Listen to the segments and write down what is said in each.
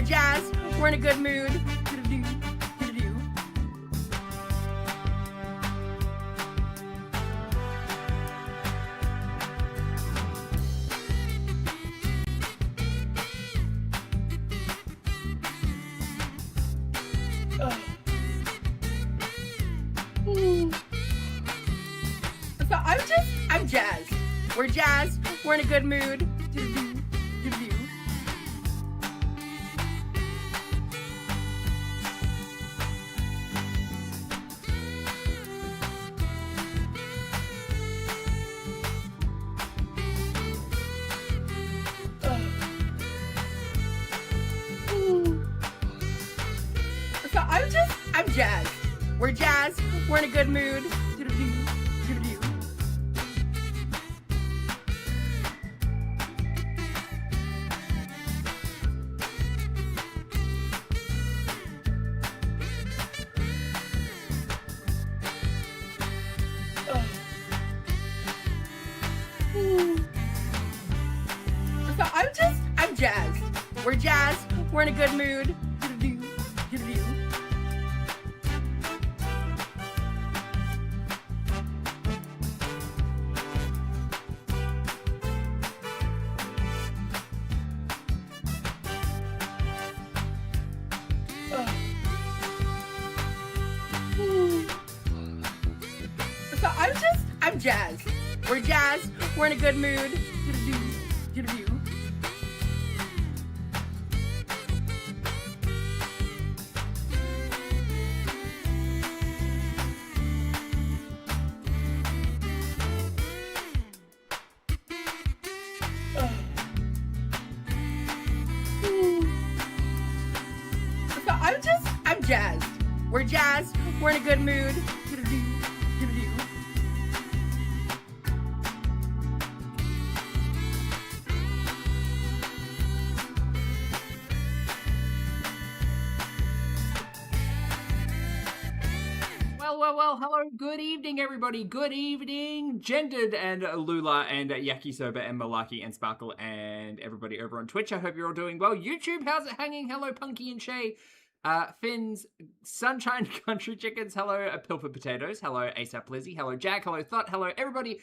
jazzed, we're in a good mood. Do-do-do, do-do-do. So I'm jazzed. We're jazzed, we're in a good mood. Do-do-do, do-do-do. So I'm jazzed. We're jazzed, we're in a good mood. Do-do-do, do-do-do. So I'm jazzed. We're jazzed, we're in a good mood. Do-do-do, do-do-do. So I'm jazzed. We're jazzed, we're in a good mood. Do-do-do, do-do-do. So I'm jazzed. We're jazzed, we're in a good mood. Do-do-do, do-do-do. Well, hello, good evening, everybody. Good evening, Gendered and Lula and Yakisoba and Malaki and Sparkle and everybody over on Twitch. I hope you're all doing well. YouTube, how's it hanging? Hello, Punky and Shay. Finns, Sunshine Country Chickens. Hello, Pilfer Potatoes. Hello, ASAP Lizzie. Hello, Jack. Hello, Thought. Hello, everybody.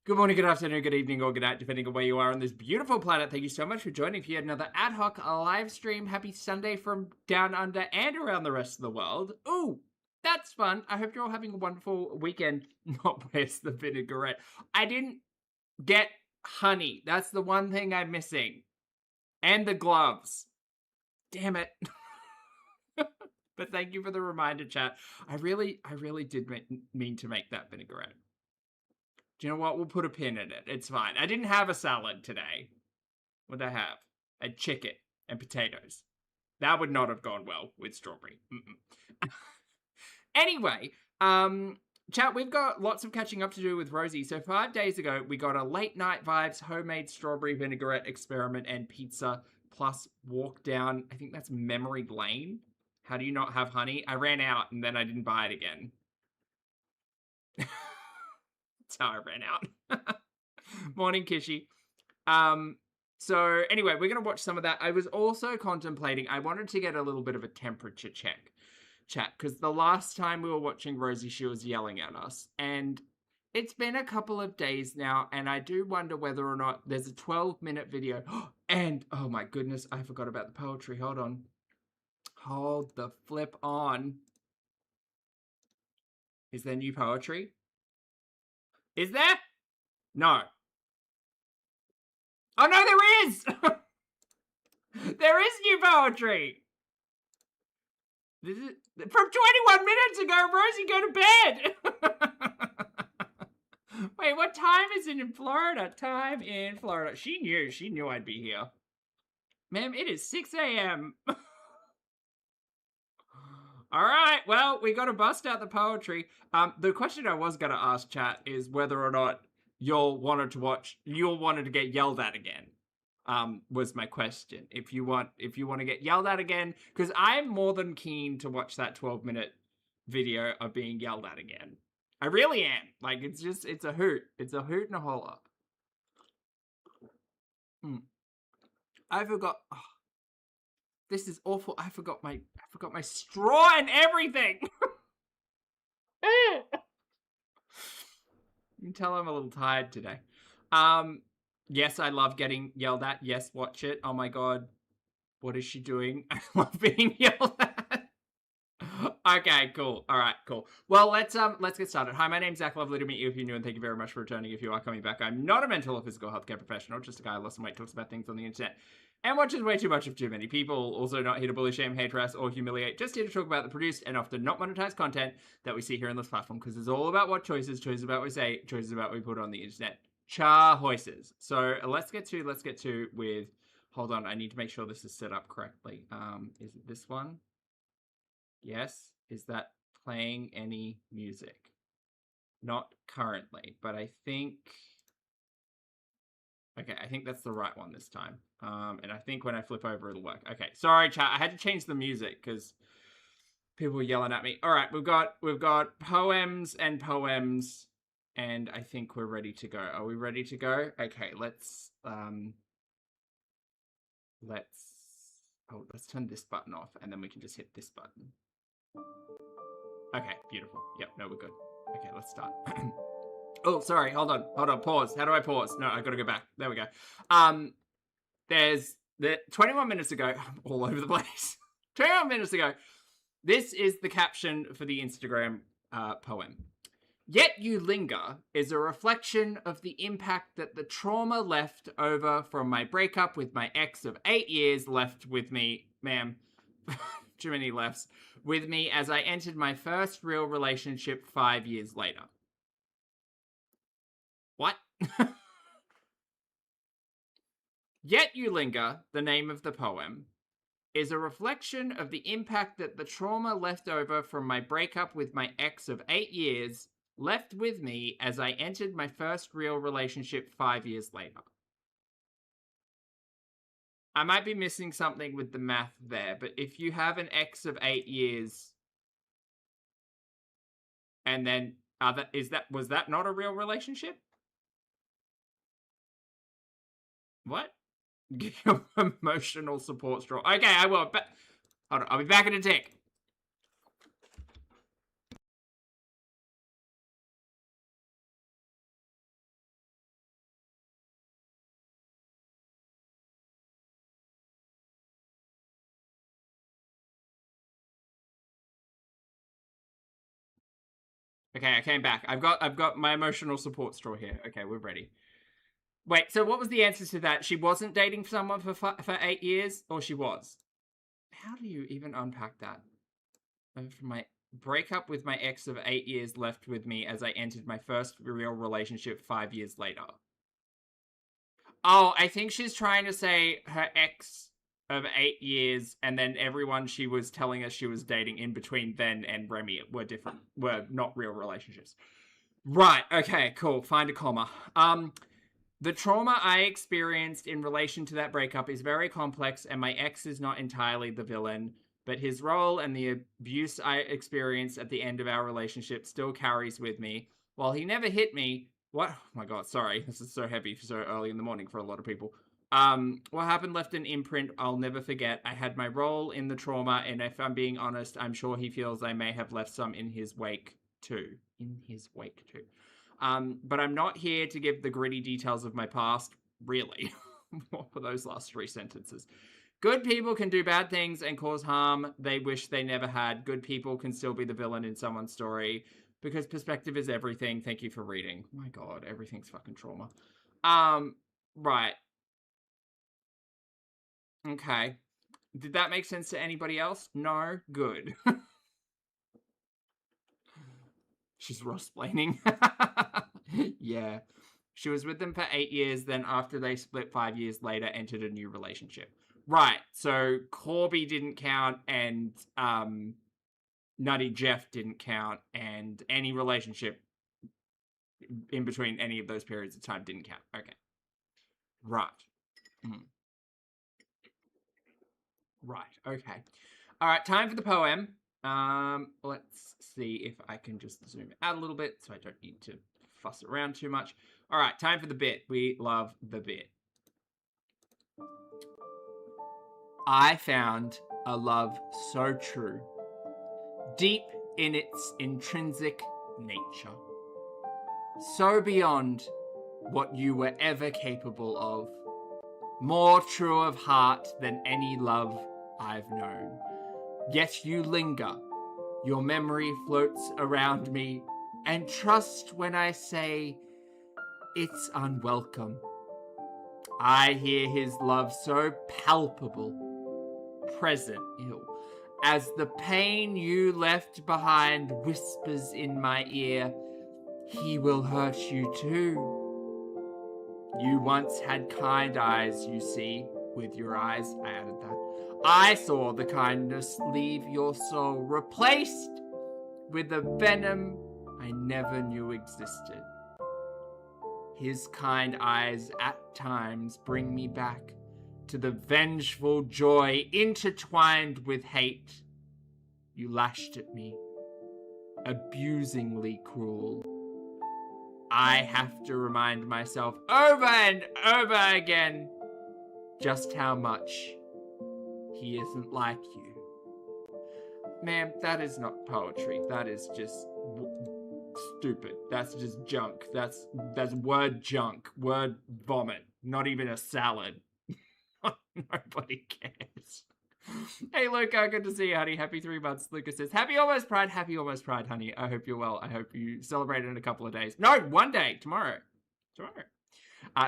Good morning, good afternoon, good evening, or good night, depending on where you are on this beautiful planet. Thank you so much for joining for yet another ad hoc live stream. Happy Sunday from down under and around the rest of the world. Ooh, that's fun. I hope you're all having a wonderful weekend. Not where's the vinaigrette. I didn't get honey. That's the one thing I'm missing. And the gloves. Damn it. But thank you for the reminder, chat. I really did mean to make that vinaigrette. Do you know what? We'll put a pin in it. It's fine. I didn't have a salad today. What did I have? I had chicken and potatoes. That would not have gone well with strawberry. Anyway, chat, we've got lots of catching up to do with Rosie. So 5 days ago, we got a late night vibes, homemade strawberry vinaigrette experiment and pizza, plus walk down, I think that's Memory Lane. How do you not have honey? I ran out and then I didn't buy it again. That's how I ran out. Morning, Kishi. So anyway, we're going to watch some of that. I was also contemplating, I wanted to get a little bit of a temperature check, chat, because the last time we were watching Rosie, she was yelling at us. And it's been a couple of days now, and I do wonder whether or not there's a 12-minute video. And, oh my goodness, I forgot about the poetry. Hold on. Hold the flip on. Is there new poetry? Is there? No. Oh no, there is! There is new poetry! This is from 21 minutes ago, Rosie, go to bed! Wait, what time is it in Florida? Time in Florida. She knew I'd be here. Ma'am, it is 6 a.m. All right, well, we got to bust out the poetry. The question I was going to ask, chat, is whether or not y'all wanted to get yelled at again. Was my question. If you want to get yelled at again, because I'm more than keen to watch that 12-minute video of being yelled at again. I really am. Like, it's a hoot. It's a hoot and a holler. I forgot. Oh. This is awful. I forgot my straw and everything. You can tell I'm a little tired today. Yes, I love getting yelled at. Yes, watch it. Oh my god. What is she doing? I love being yelled at. Okay, cool. All right, cool. Well, let's get started. Hi, my name's Zach. Lovely to meet you if you're new, and thank you very much for returning if you are coming back. I'm not a mental or physical healthcare professional, just a guy who lost some weight, talks about things on the internet, and watches way too much of too many people. Also not here to bully, shame, hate, harass, or humiliate. Just here to talk about the produced and often not monetized content that we see here on this platform, because it's all about what choices about what we say, choices about what we put on the internet. Choices. So let's get to with. Hold on, I need to make sure this is set up correctly. Is it this one? Yes. Is that playing any music? Not currently, but I think... Okay, I think that's the right one this time. And I think when I flip over, it'll work. Okay, sorry, chat. I had to change the music because people were yelling at me. All right, we've got poems, and I think we're ready to go. Are we ready to go? Okay, let's turn this button off, and then we can just hit this button. Okay, beautiful. Yep, no, we're good. Okay, let's start. Oh, sorry, hold on, pause. How do I pause? No, I gotta go back. There we go. There's 21 minutes ago, I'm all over the place. 21 minutes ago, this is the caption for the Instagram poem. Yet you linger is a reflection of the impact that the trauma left over from my breakup with my ex of 8 years left with me, ma'am, too many lefts, with me as I entered my first real relationship 5 years later. What? Yet You Linger, the name of the poem, is a reflection of the impact that the trauma left over from my breakup with my ex of 8 years left with me as I entered my first real relationship 5 years later. I might be missing something with the math there, but if you have an ex of 8 years and then was that not a real relationship? What? Give your emotional support straw. Okay, I will. Hold on, I'll be back in a tick. Okay, I came back. I've got my emotional support straw here. Okay, we're ready. Wait, so what was the answer to that? She wasn't dating someone for 8 years, or she was? How do you even unpack that? From my breakup with my ex of 8 years left with me as I entered my first real relationship 5 years later. Oh, I think she's trying to say her ex of 8 years, and then everyone she was telling us she was dating in between then and Remy were not real relationships. Right, okay, cool. Find a comma. The trauma I experienced in relation to that breakup is very complex, and my ex is not entirely the villain, but his role and the abuse I experienced at the end of our relationship still carries with me. While he never hit me, what? Oh my god, sorry. This is so heavy so early in the morning for a lot of people. What happened left an imprint I'll never forget. I had my role in the trauma, and if I'm being honest, I'm sure he feels I may have left some in his wake too. But I'm not here to give the gritty details of my past, really. What were those last 3 sentences? Good people can do bad things and cause harm they wish they never had. Good people can still be the villain in someone's story. Because perspective is everything. Thank you for reading. Oh my god, everything's fucking trauma. Right. Okay. Did that make sense to anybody else? No? Good. She's Ross-splaining. Yeah. She was with them for 8 years, then after they split 5 years later, entered a new relationship. Right, so Corby didn't count, and Nutty Jeff didn't count, and any relationship in between any of those periods of time didn't count. Okay. Right. Right, okay. All right, time for the poem. Let's see if I can just zoom out a little bit so I don't need to fuss around too much. All right, time for the bit. We love the bit. I found a love so true, deep in its intrinsic nature, so beyond what you were ever capable of, more true of heart than any love I've known. Yet you linger, your memory floats around me, and trust when I say it's unwelcome. I hear his love so palpable, present, as the pain you left behind whispers in my ear, he will hurt you too. You once had kind eyes, you see, with your eyes, I added that. I saw the kindness leave your soul, replaced with the venom I never knew existed. His kind eyes at times bring me back to the vengeful joy intertwined with hate. You lashed at me, abusingly cruel. I have to remind myself over and over again just how much he isn't like you. Ma'am, that is not poetry. That is just stupid. That's just junk. That's word junk. Word vomit. Not even a salad. Nobody cares. Hey, Luca, good to see you, honey. Happy 3 months. Luca says, happy almost pride, honey. I hope you're well. I hope you celebrate in a couple of days. No, one day. Tomorrow.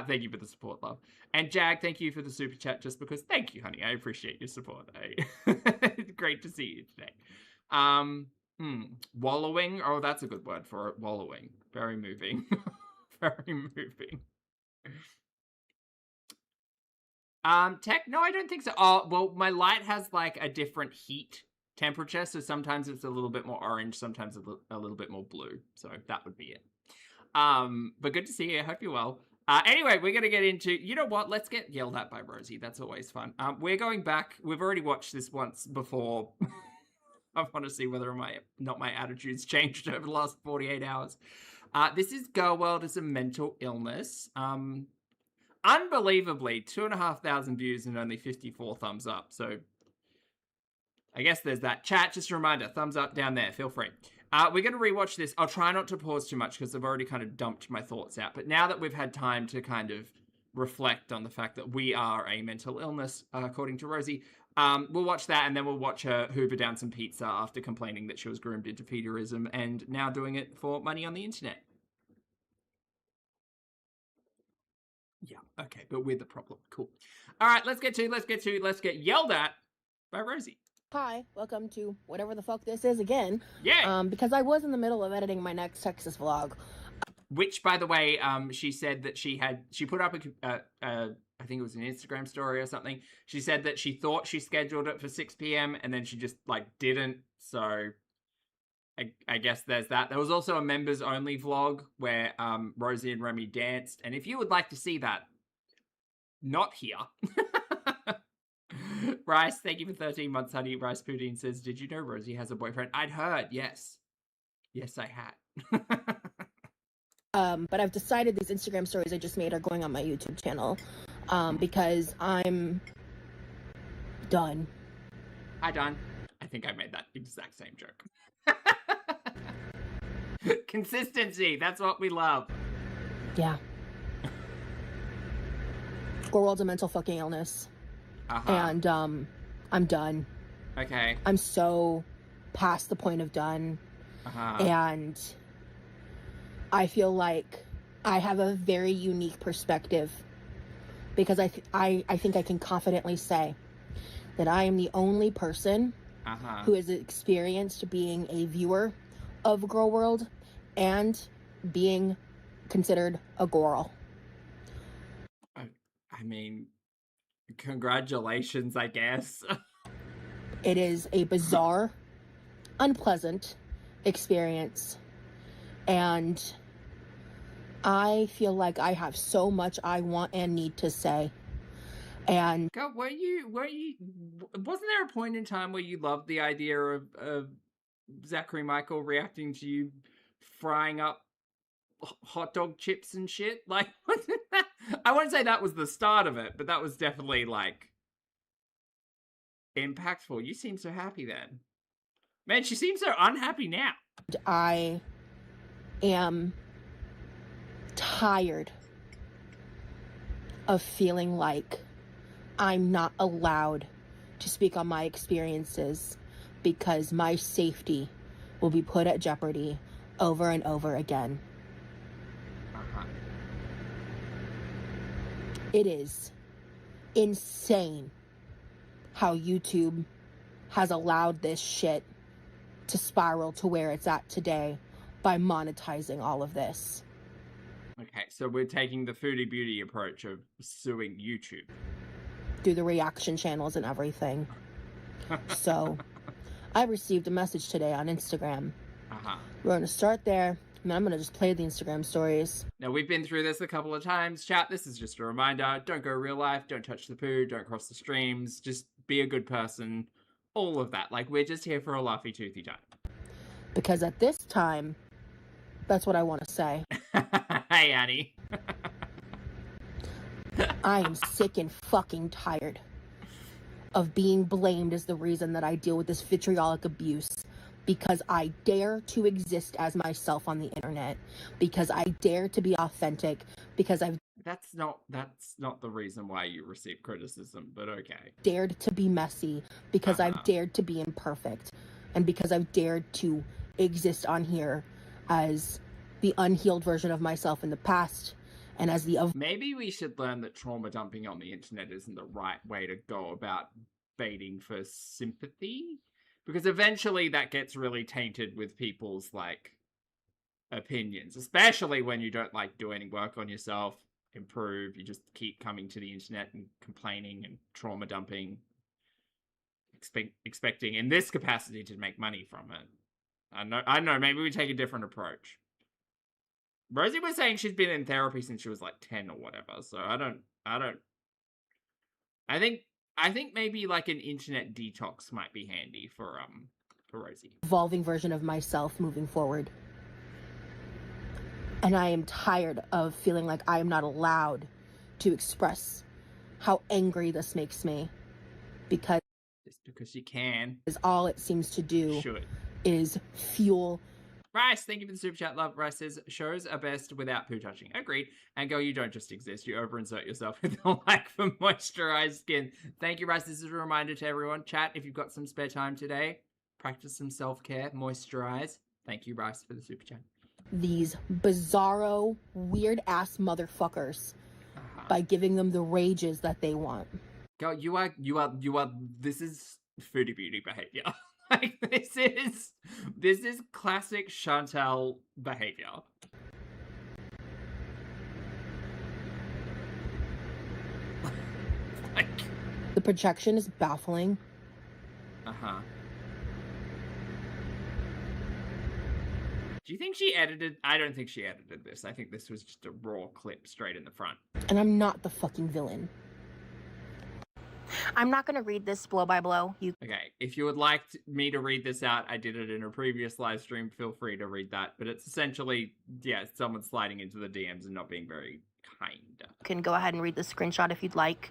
Thank you for the support, love. And Jag, thank you for the super chat just because. Thank you, honey. I appreciate your support. Great to see you today. Wallowing. Oh, that's a good word for it. Wallowing. Very moving. Very moving. Tech? No, I don't think so. Oh, well, my light has like a different heat temperature, so sometimes it's a little bit more orange, sometimes a little bit more blue. So that would be it. But good to see you. I hope you're well. Anyway, we're going to get into, you know what? Let's get yelled at by Rosie. That's always fun. We're going back. We've already watched this once before. I want to see whether my attitude's changed over the last 48 hours. This is Girl World is a Mental Illness. Unbelievably, 2,500 views and only 54 thumbs up. So I guess there's that. Chat, just a reminder, thumbs up down there. Feel free. We're going to rewatch this. I'll try not to pause too much because I've already kind of dumped my thoughts out. But now that we've had time to kind of reflect on the fact that we are a mental illness, according to Rosie, we'll watch that and then we'll watch her hoover down some pizza after complaining that she was groomed into feederism and now doing it for money on the internet. Yeah, okay, but we're the problem. Cool. All right, let's get yelled at by Rosie. Hi, welcome to whatever the fuck this is again. Yeah. Because I was in the middle of editing my next Texas vlog. Which, by the way, she said that she put up I think it was an Instagram story or something. She said that she thought she scheduled it for 6 p.m. and then she just like didn't. So I guess there's that. There was also a members only vlog where Rosie and Remy danced. And if you would like to see that, not here. Rice, thank you for 13 months, honey. Rice Pudding says, did you know Rosie has a boyfriend? I'd heard, yes. Yes, I had. But I've decided these Instagram stories I just made are going on my YouTube channel because I'm done. Hi, Don. I think I made that exact same joke. Consistency, that's what we love. Yeah. Girl World's a mental fucking illness. And I'm done. Okay. I'm so past the point of done. And I feel like I have a very unique perspective because I think I can confidently say that I am the only person who has experienced being a viewer of Girl World and being considered a girl. I mean, congratulations, I guess. It is a bizarre, unpleasant experience. And I feel like I have so much I want and need to say. And God, wasn't there a point in time where you loved the idea of Zachary Michael reacting to you frying up hot dog chips and shit? Like, wasn't that, I won't say that was the start of it, but that was definitely like impactful. You seem so happy then. Man, she seems so unhappy now. I am tired of feeling like I'm not allowed to speak on my experiences because my safety will be put at jeopardy over and over again. It is insane how YouTube has allowed this shit to spiral to where it's at today by monetizing all of this. Okay, so we're taking the foodie beauty approach of suing YouTube. Through the reaction channels and everything. So, I received a message today on Instagram. We're going to start there, and then I'm going to just play the Instagram stories. Now, we've been through this a couple of times, chat. This is just a reminder. Don't go real life. Don't touch the poo. Don't cross the streams. Just be a good person. All of that. Like, we're just here for a laughy, toothy time. Because at this time, that's what I want to say. Hey, Annie. I am sick and fucking tired of being blamed as the reason that I deal with this vitriolic abuse because I dare to exist as myself on the internet, because I dare to be authentic, because I've That's not the reason why you receive criticism, but okay. Dared to be messy, because I've dared to be imperfect, and because I've dared to exist on here as the unhealed version of myself in the past, and as the... Maybe we should learn that trauma dumping on the internet isn't the right way to go about baiting for sympathy, because eventually that gets really tainted with people's, like, opinions, especially when you don't, like, do any work on yourself, improve, you just keep coming to the internet and complaining and trauma dumping, expecting in this capacity to make money from it. I don't know, maybe we take a different approach. Rosie was saying she's been in therapy since she was like 10 or whatever, so I think maybe like an internet detox might be handy for Rosie. Evolving version of myself moving forward. And I am tired of feeling like I am not allowed to express how angry this makes me. Because... Just because you can. All it seems to do is fuel... Rice, thank you for the super chat, love. Rice says, shows are best without poo touching. Agreed. And girl, you don't just exist. You over-insert yourself with a lack for moisturized skin. Thank you, Rice. This is a reminder to everyone. Chat, if you've got some spare time today, practice some self-care, moisturize. Thank you, Rice, for the super chat. These bizarro, weird-ass motherfuckers by giving them the rages that they want. Girl, you are, this is foodie beauty behavior. Like, this is classic Chantal behavior. Like... The projection is baffling. Do you think she edited? I don't think she edited this. I think this was just a raw clip straight in the front. And I'm not the fucking villain. I'm not going to read this blow by blow. Okay, if you would like me to read this out, I did it in a previous live stream. Feel free to read that. But it's essentially, yeah, someone sliding into the DMs and not being very kind. You can go ahead and read the screenshot if you'd like.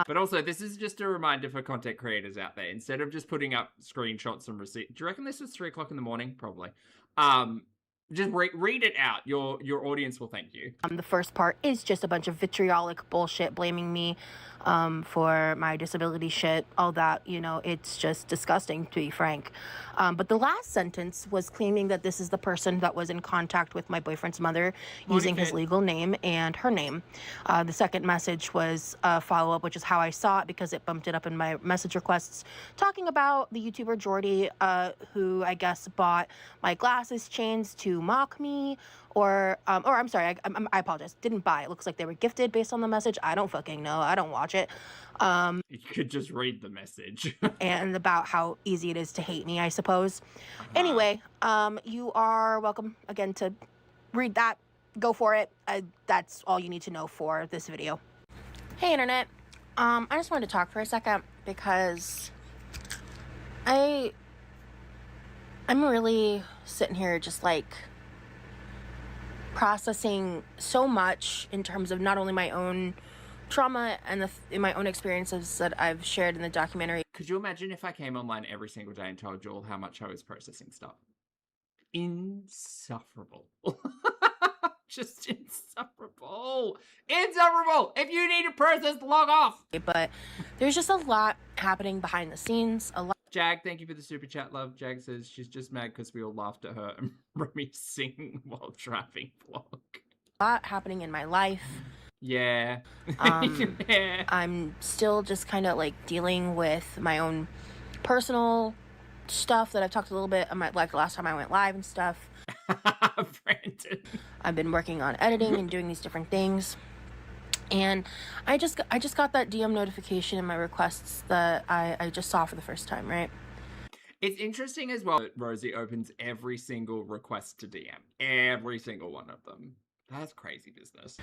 But also, this is just a reminder for content creators out there. Instead of just putting up screenshots and receipts. Do you reckon this was 3 o'clock in the morning? Probably. Just read it out. Your audience will thank you. The first part is just a bunch of vitriolic bullshit blaming me for my disability shit, all that, you know, it's just disgusting, to be frank. But the last sentence was claiming that this is the person that was in contact with my boyfriend's mother using his legal name and her name. The second message was a follow-up, which is how I saw it because it bumped it up in my message requests, talking about the YouTuber Jordy, who I guess bought my glasses chains to mock me, or I'm sorry, I apologize, didn't buy. It looks like they were gifted based on the message. I don't fucking know. I don't watch it. You could just read the message. And about how easy it is to hate me, I suppose. Anyway, you are welcome again to read that. Go for it. That's all you need to know for this video. Hey, internet. I just wanted to talk for a second because I'm really sitting here just like processing so much in terms of not only my own trauma and my own experiences that I've shared in the documentary. Could you imagine if I came online every single day and told you all how much I was processing stuff? Insufferable. Just insufferable. Insufferable. If you need to process, log off. But there's just a lot happening behind the scenes. A lot. Jag, thank you for the super chat, love. Jag says she's just mad because we all laughed at her and Remy singing while driving vlog. A lot happening in my life. Yeah. Yeah. I'm still just kind of like dealing with my own personal stuff that I've talked a little bit about, like the last time I went live and stuff. Brandon. I've been working on editing and doing these different things. And I just got that DM notification in my requests that I just saw for the first time, right? It's interesting as well that Rosie opens every single request to DM. Every single one of them. That's crazy business.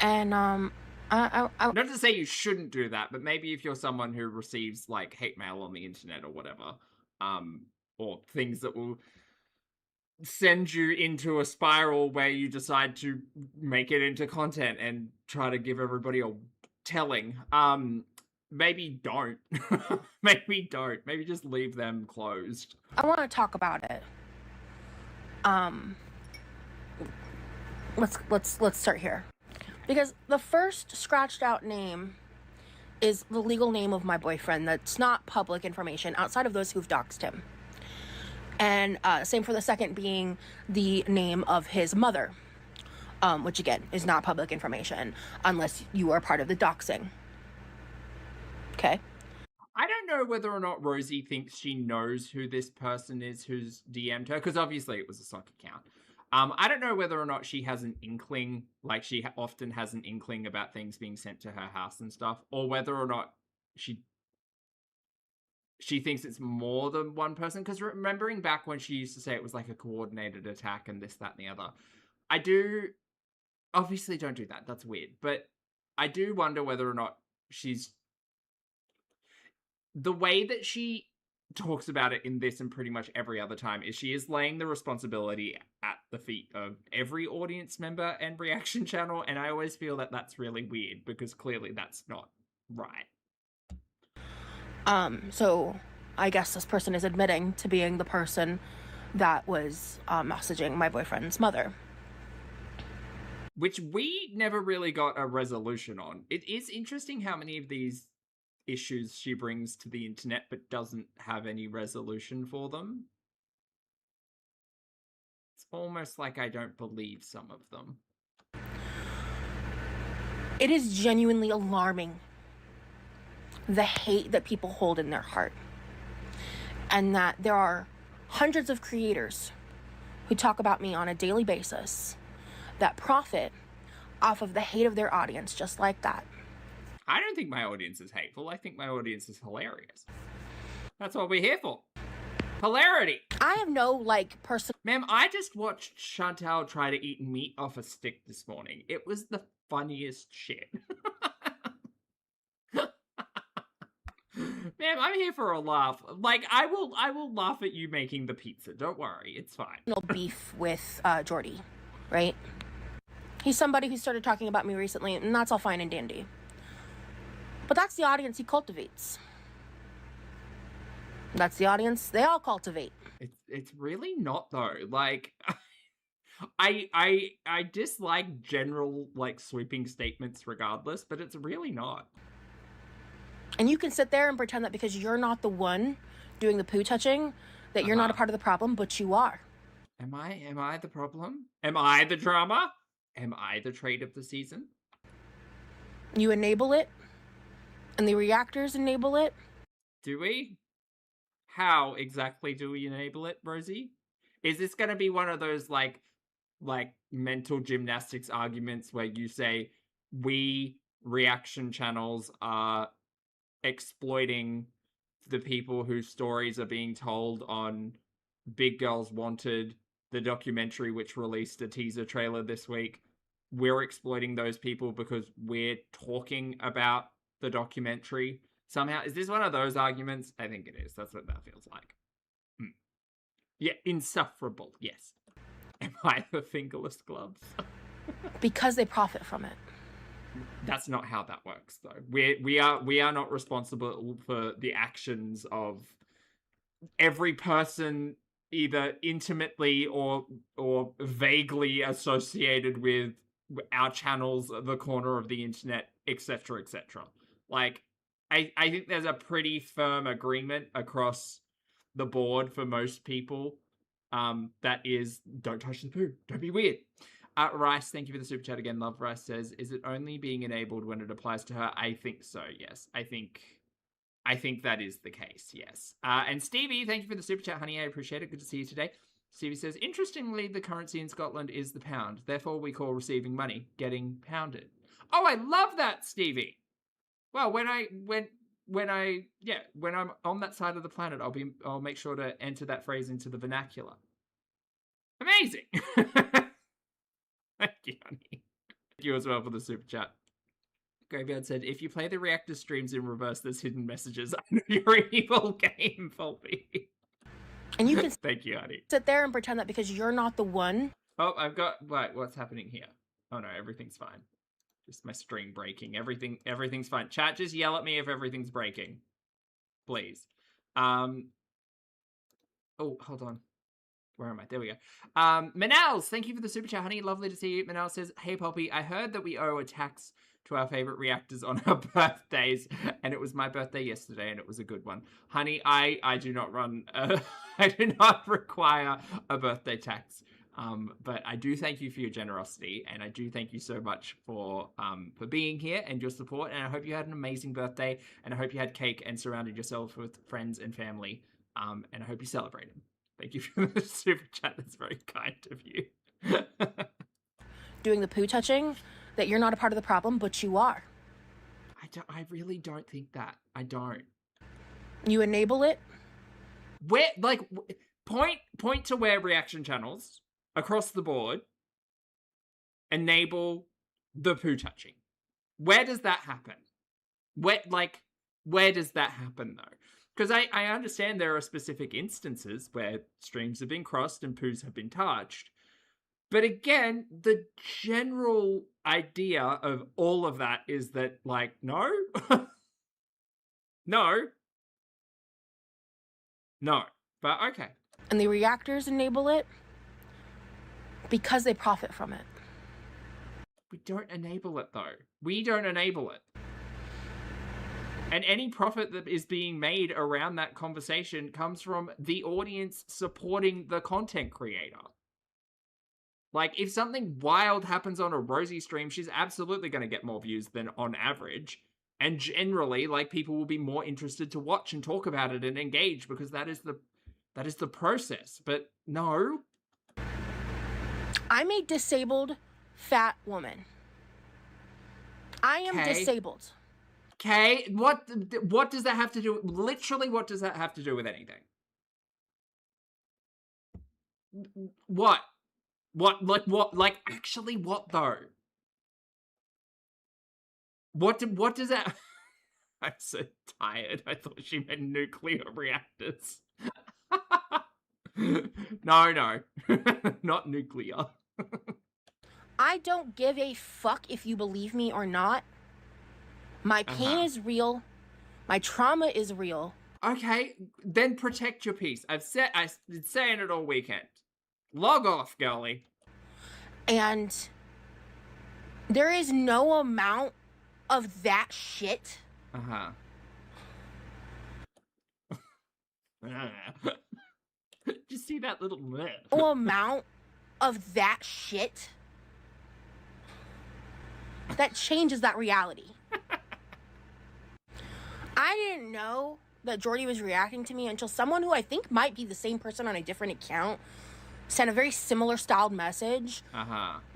And I not to say you shouldn't do that, but maybe if you're someone who receives like hate mail on the internet or whatever, or things that will send you into a spiral where you decide to make it into content and try to give everybody a telling, maybe don't. Maybe don't. Maybe just leave them closed. I want to talk about it. Let's start here, because the first scratched out name is the legal name of my boyfriend. That's not public information outside of those who've doxed him. And same for the second being the name of his mother, which again is not public information unless you are part of the doxing. Okay. I don't know whether or not Rosie thinks she knows who this person is who's DM'd her, because obviously it was a sock account. I don't know whether or not she has an inkling, like she often has an inkling about things being sent to her house and stuff, or whether or not she thinks it's more than one person. Because remembering back when she used to say it was like a coordinated attack and this, that, and the other, I do obviously don't do that. That's weird. But I do wonder whether or not she's, the way that she talks about it in this and pretty much every other time is she is laying the responsibility at the feet of every audience member and reaction channel. And I always feel that that's really weird because clearly that's not right. So I guess this person is admitting to being the person that was messaging my boyfriend's mother. Which we never really got a resolution on. It is interesting how many of these issues she brings to the internet but doesn't have any resolution for them. It's almost like I don't believe some of them. It is genuinely alarming, the hate that people hold in their heart. And that there are hundreds of creators who talk about me on a daily basis that profit off of the hate of their audience just like that. I don't think my audience is hateful. I think my audience is hilarious. That's what we're here for. Hilarity. I have no, like, person... Ma'am, I just watched Chantal try to eat meat off a stick this morning. It was the funniest shit. Ma'am, I'm here for a laugh. Like, I will laugh at you making the pizza. Don't worry, it's fine. No beef with Jordy, right? He's somebody who started talking about me recently, and that's all fine and dandy. But that's the audience he cultivates. That's the audience they all cultivate. It's really not though. Like, I dislike general like sweeping statements regardless, but it's really not. And you can sit there and pretend that because you're not the one doing the poo touching, that you're not a part of the problem, but you are. Am I the problem? Am I the drama? Am I the trait of the season? You enable it, and the reactors enable it. Do we? How exactly do we enable it, Rosie? Is this going to be one of those like mental gymnastics arguments where you say we reaction channels are exploiting the people whose stories are being told on Big Girls Wanted, the documentary which released a teaser trailer this week? We're exploiting those people because we're talking about the documentary somehow. Is this one of those arguments? I think it is. That's what that feels like. Yeah, insufferable. Yes. Am I the fingerless gloves? Because they profit from it. That's not how that works, though. We are not responsible for the actions of every person, either intimately or vaguely associated with our channels, the corner of the internet, etc., etc. Like, I think there's a pretty firm agreement across the board for most people. That is, don't touch the poo. Don't be weird. Rice, thank you for the super chat again. Love Rice says, is it only being enabled when it applies to her? I think so, yes. I think that is the case, yes. And Stevie, thank you for the super chat, honey. I appreciate it. Good to see you today. Stevie says, interestingly, the currency in Scotland is the pound. Therefore, we call receiving money getting pounded. Oh, I love that, Stevie. Well, when I'm on that side of the planet, I'll make sure to enter that phrase into the vernacular. Amazing. Thank you, honey. Thank you as well for the super chat. Graveyard said, if you play the reactor streams in reverse, there's hidden messages. I know you're an evil game, Volpe. And you can thank you, honey. sit there and pretend that because you're not the one. Oh, wait, what's happening here? Oh no, everything's fine. Just my stream breaking. Everything's fine. Chat, just yell at me if everything's breaking. Please. Oh, hold on. Where am I? There we go. Manals, thank you for the super chat, honey. Lovely to see you. Manals says, hey, Poppy, I heard that we owe a tax to our favorite reactors on our birthdays, and it was my birthday yesterday, and it was a good one. Honey, I do not run, I do not require a birthday tax, but I do thank you for your generosity, and I do thank you so much for being here and your support, and I hope you had an amazing birthday, and I hope you had cake and surrounded yourself with friends and family, and I hope you celebrated. Thank you for the super chat. That's very kind of you. Doing the poo touching, that you're not a part of the problem, but you are. I really don't think that. I don't. You enable it? Where, like, point to where reaction channels across the board enable the poo touching. Where does that happen? Where does that happen, though? Because I understand there are specific instances where streams have been crossed and poos have been touched. But again, the general idea of all of that is that, like, no. No. But okay. And the reactors enable it because they profit from it. We don't enable it, though. We don't enable it. And any profit that is being made around that conversation comes from the audience supporting the content creator. Like, if something wild happens on a Rosie stream, she's absolutely going to get more views than on average. And generally, like, people will be more interested to watch and talk about it and engage because that is the process. But no. I'm a disabled fat woman. I am disabled. Okay, what does that have to do? Literally, what does that have to do with anything? What? Like, actually, what though? What does that? I'm so tired. I thought she meant nuclear reactors. No, not nuclear. I don't give a fuck if you believe me or not. My pain is real. My trauma is real. Okay, then protect your peace. I've been saying it all weekend. Log off, girlie. And there is no amount of that shit. Did you see that little no amount of that shit that changes that reality. I didn't know that Jordy was reacting to me until someone who I think might be the same person on a different account sent a very similar styled message.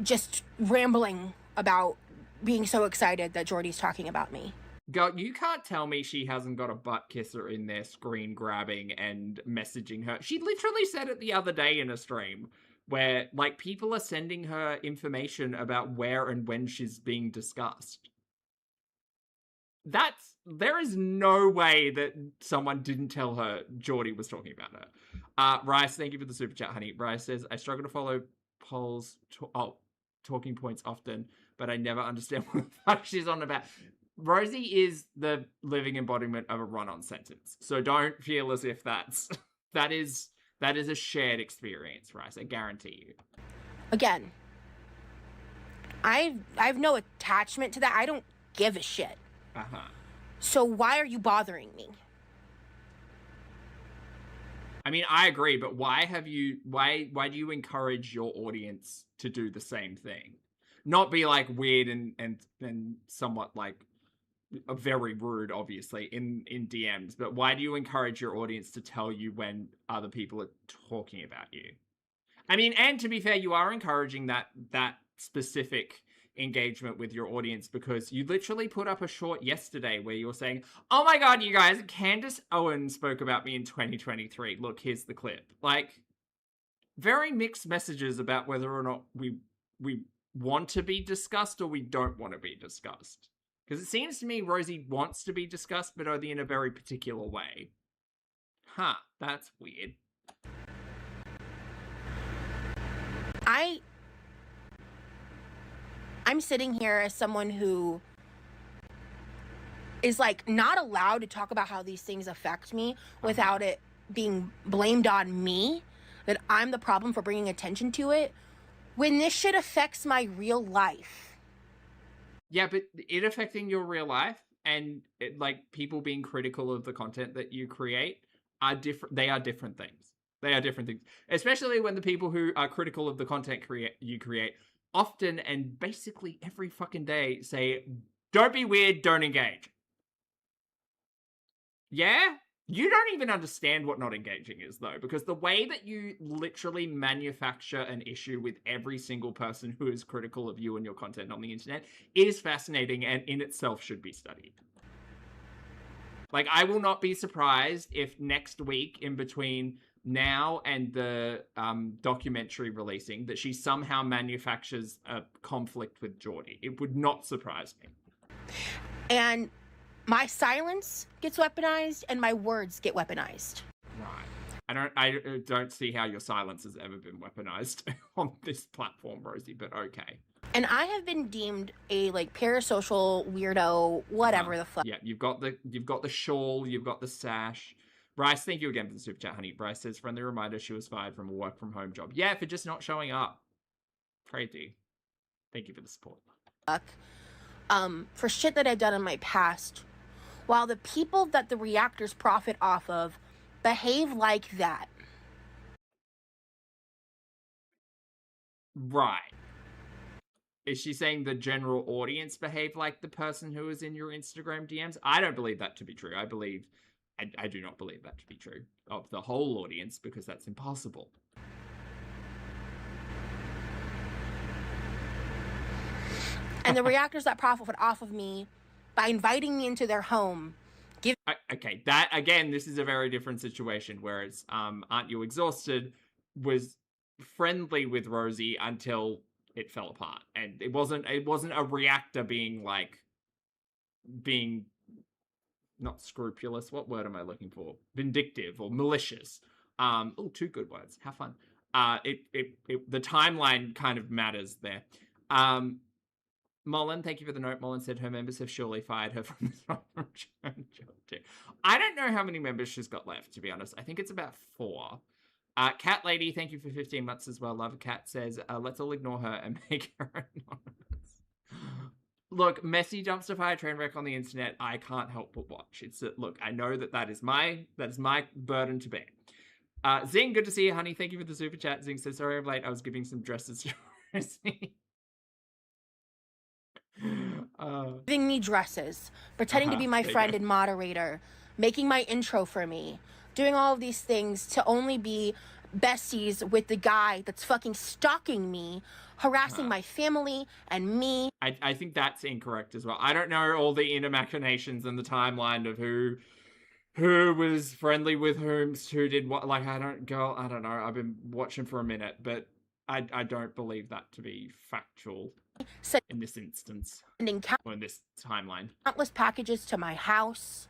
Just rambling about being so excited that Jordy's talking about me. Girl, you can't tell me she hasn't got a butt kisser in there screen grabbing and messaging her. She literally said it the other day in a stream where, like, people are sending her information about where and when she's being discussed. There is no way that someone didn't tell her Geordie was talking about her. Rice, thank you for the super chat, honey. Rice says, I struggle to follow polls, talking points often. but I never understand what the fuck she's on about. Rosie is the living embodiment of a run-on sentence, so don't feel as if that is a shared experience, Rice. I guarantee you. Again, I've no attachment to that. I don't give a shit. So why are you bothering me? I mean, I agree, but why do you encourage your audience to do the same thing? Not be like weird and somewhat like very rude, obviously, in DMs, but why do you encourage your audience to tell you when other people are talking about you? I mean, and to be fair, you are encouraging that specific engagement with your audience, because you literally put up a short yesterday where you were saying, oh my god, you guys, Candace Owen spoke about me in 2023. Look, here's the clip. Like, very mixed messages about whether or not we want to be discussed or we don't want to be discussed. Because it seems to me Rosie wants to be discussed, but only in a very particular way. Huh, that's weird. I'm sitting here as someone who is like not allowed to talk about how these things affect me without it being blamed on me, that I'm the problem for bringing attention to it, when this shit affects my real life. Yeah, but it affecting your real life and like people being critical of the content that you create are different. They are different things. They are different things, especially when the people who are critical of the content you create often and basically every fucking day say, don't be weird, don't engage. Yeah? You don't even understand what not engaging is, though, because the way that you literally manufacture an issue with every single person who is critical of you and your content on the internet is fascinating and in itself should be studied. Like, I will not be surprised if next week, in between now and the documentary releasing, that she somehow manufactures a conflict with Geordie. It would not surprise me. And my silence gets weaponized and my words get weaponized. Right. I don't see how your silence has ever been weaponized on this platform, Rosie, but okay. And I have been deemed a like parasocial weirdo, whatever the fuck. Yeah, you've got the shawl, you've got the sash. Bryce, thank you again for the super chat, honey. Bryce says, friendly reminder, she was fired from a work from home job. Yeah, for just not showing up. Crazy. Thank you for the support. For shit that I've done in my past, while the people that the reactors profit off of behave like that. Right. Is she saying the general audience behave like the person who is in your Instagram DMs? I don't believe that to be true. I do not believe that to be true of the whole audience, because that's impossible. And the reactors that profit off of me by inviting me into their home. Okay, that again, this is a very different situation. Whereas Aren't You Exhausted was friendly with Rosie until it fell apart, and it wasn't a reactor being not scrupulous. What word am I looking for? Vindictive or malicious. Oh, two good words. Have fun. The timeline kind of matters there. Mullen, thank you for the note. Mullen said her members have surely fired her from the job too. I don't know how many members she's got left, to be honest. I think it's about 4. Cat Lady, thank you for 15 months as well. Love Cat says, let's all ignore her and make her anonymous. Look, messy dumpster fire train wreck on the internet, I can't help but watch. Look, I know that is my burden to bear. Zing, good to see you, honey. Thank you for the super chat. Zing says, sorry I'm late. I was giving some dresses to Rosie. Giving me dresses, pretending to be my friend and moderator, making my intro for me, doing all of these things to only be besties with the guy that's fucking stalking me, harassing my family and me. I think that's incorrect as well. I don't know all the inner machinations and the timeline of who was friendly with whom, who did what. Like, I don't know. I've been watching for a minute, but I don't believe that to be factual in this instance, or in this timeline. Countless packages to my house.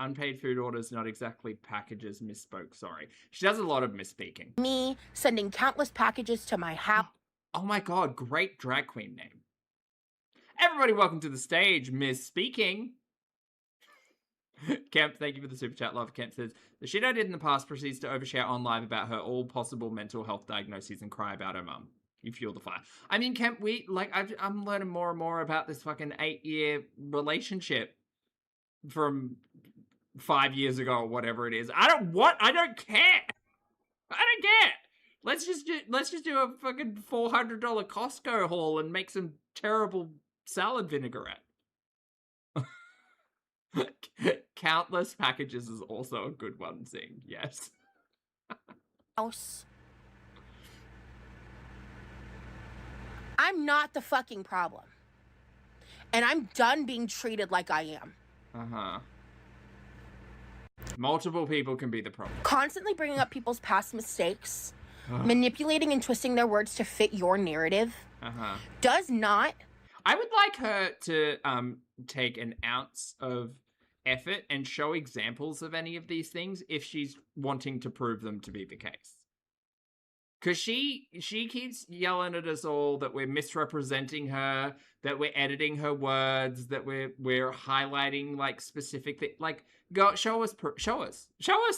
Unpaid food orders, not exactly packages. Misspoke, sorry. She does a lot of misspeaking. Me sending countless packages to my house. Oh my god, great drag queen name. Everybody, welcome to the stage, Miss Speaking. Kemp, thank you for the super chat. Love. Kemp says, the shit I did in the past proceeds to overshare on live about her all possible mental health diagnoses and cry about her mum. You fuel the fire. I mean, Kemp, I'm learning more and more about this fucking 8-year relationship from 5 years ago or whatever it is. I don't care. I don't care. Let's just do a fucking $400 Costco haul and make some terrible salad vinaigrette. Countless packages is also a good one, Zing. Yes. House. I'm not the fucking problem. And I'm done being treated like I am. Uh-huh. Multiple people can be the problem. Constantly bringing up people's past mistakes, manipulating and twisting their words to fit your narrative, does not... I would like her to take an ounce of effort and show examples of any of these things if she's wanting to prove them to be the case. Because she keeps yelling at us all that we're misrepresenting her, that we're editing her words, that we're highlighting like specific things. Like, go show us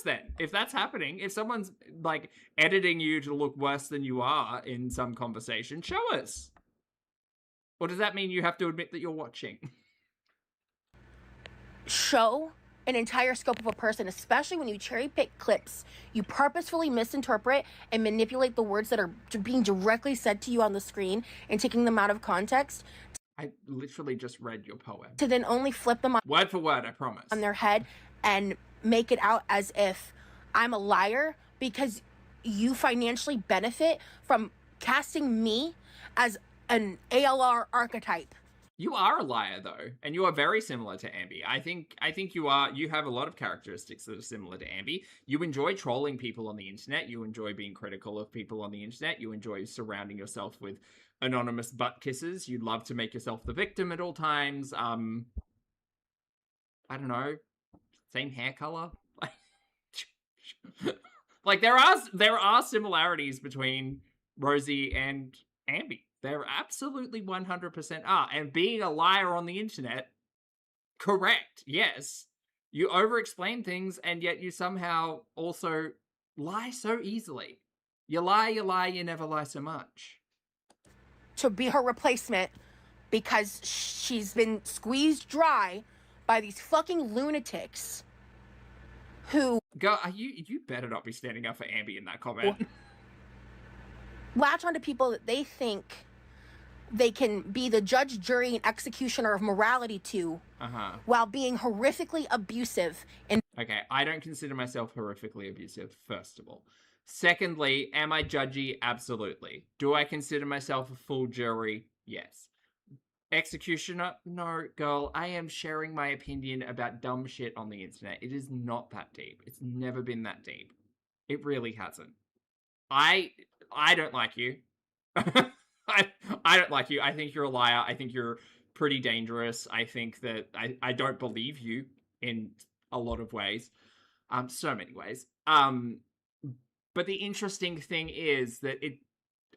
then. If that's happening, if someone's like editing you to look worse than you are in some conversation, show us. Or does that mean you have to admit that you're watching? Show an entire scope of a person, especially when you cherry pick clips. You purposefully misinterpret and manipulate the words that are being directly said to you on the screen and taking them out of context. I literally just read your poem. To then only flip them on, word for word, I promise, on their head and make it out as if I'm a liar because you financially benefit from casting me as an ALR archetype. You are a liar, though, and you are very similar to Ambi. I think you have a lot of characteristics that are similar to Ambi. You enjoy trolling people on the internet. You enjoy being critical of people on the internet. You enjoy surrounding yourself with anonymous butt kisses. You love to make yourself the victim at all times. I don't know, same hair color. Like there are similarities between Rosie and Ambi. There absolutely 100% are. And being a liar on the internet, correct, yes. You over-explain things, and yet you somehow also lie so easily. You lie, you never lie so much. To be her replacement because she's been squeezed dry by these fucking lunatics who... Girl, you better not be standing up for Ambi in that comment. Latch onto people that they think they can be the judge, jury, and executioner of morality to, while being horrifically abusive. Okay, I don't consider myself horrifically abusive, first of all. Secondly, am I judgy? Absolutely. Do I consider myself a full jury? Yes. Executioner? No, girl, I am sharing my opinion about dumb shit on the internet. It is not that deep. It's never been that deep. It really hasn't. I don't like you. I don't like you. I think you're a liar. I think you're pretty dangerous. I think that I don't believe you in a lot of ways. So many ways. But the interesting thing is that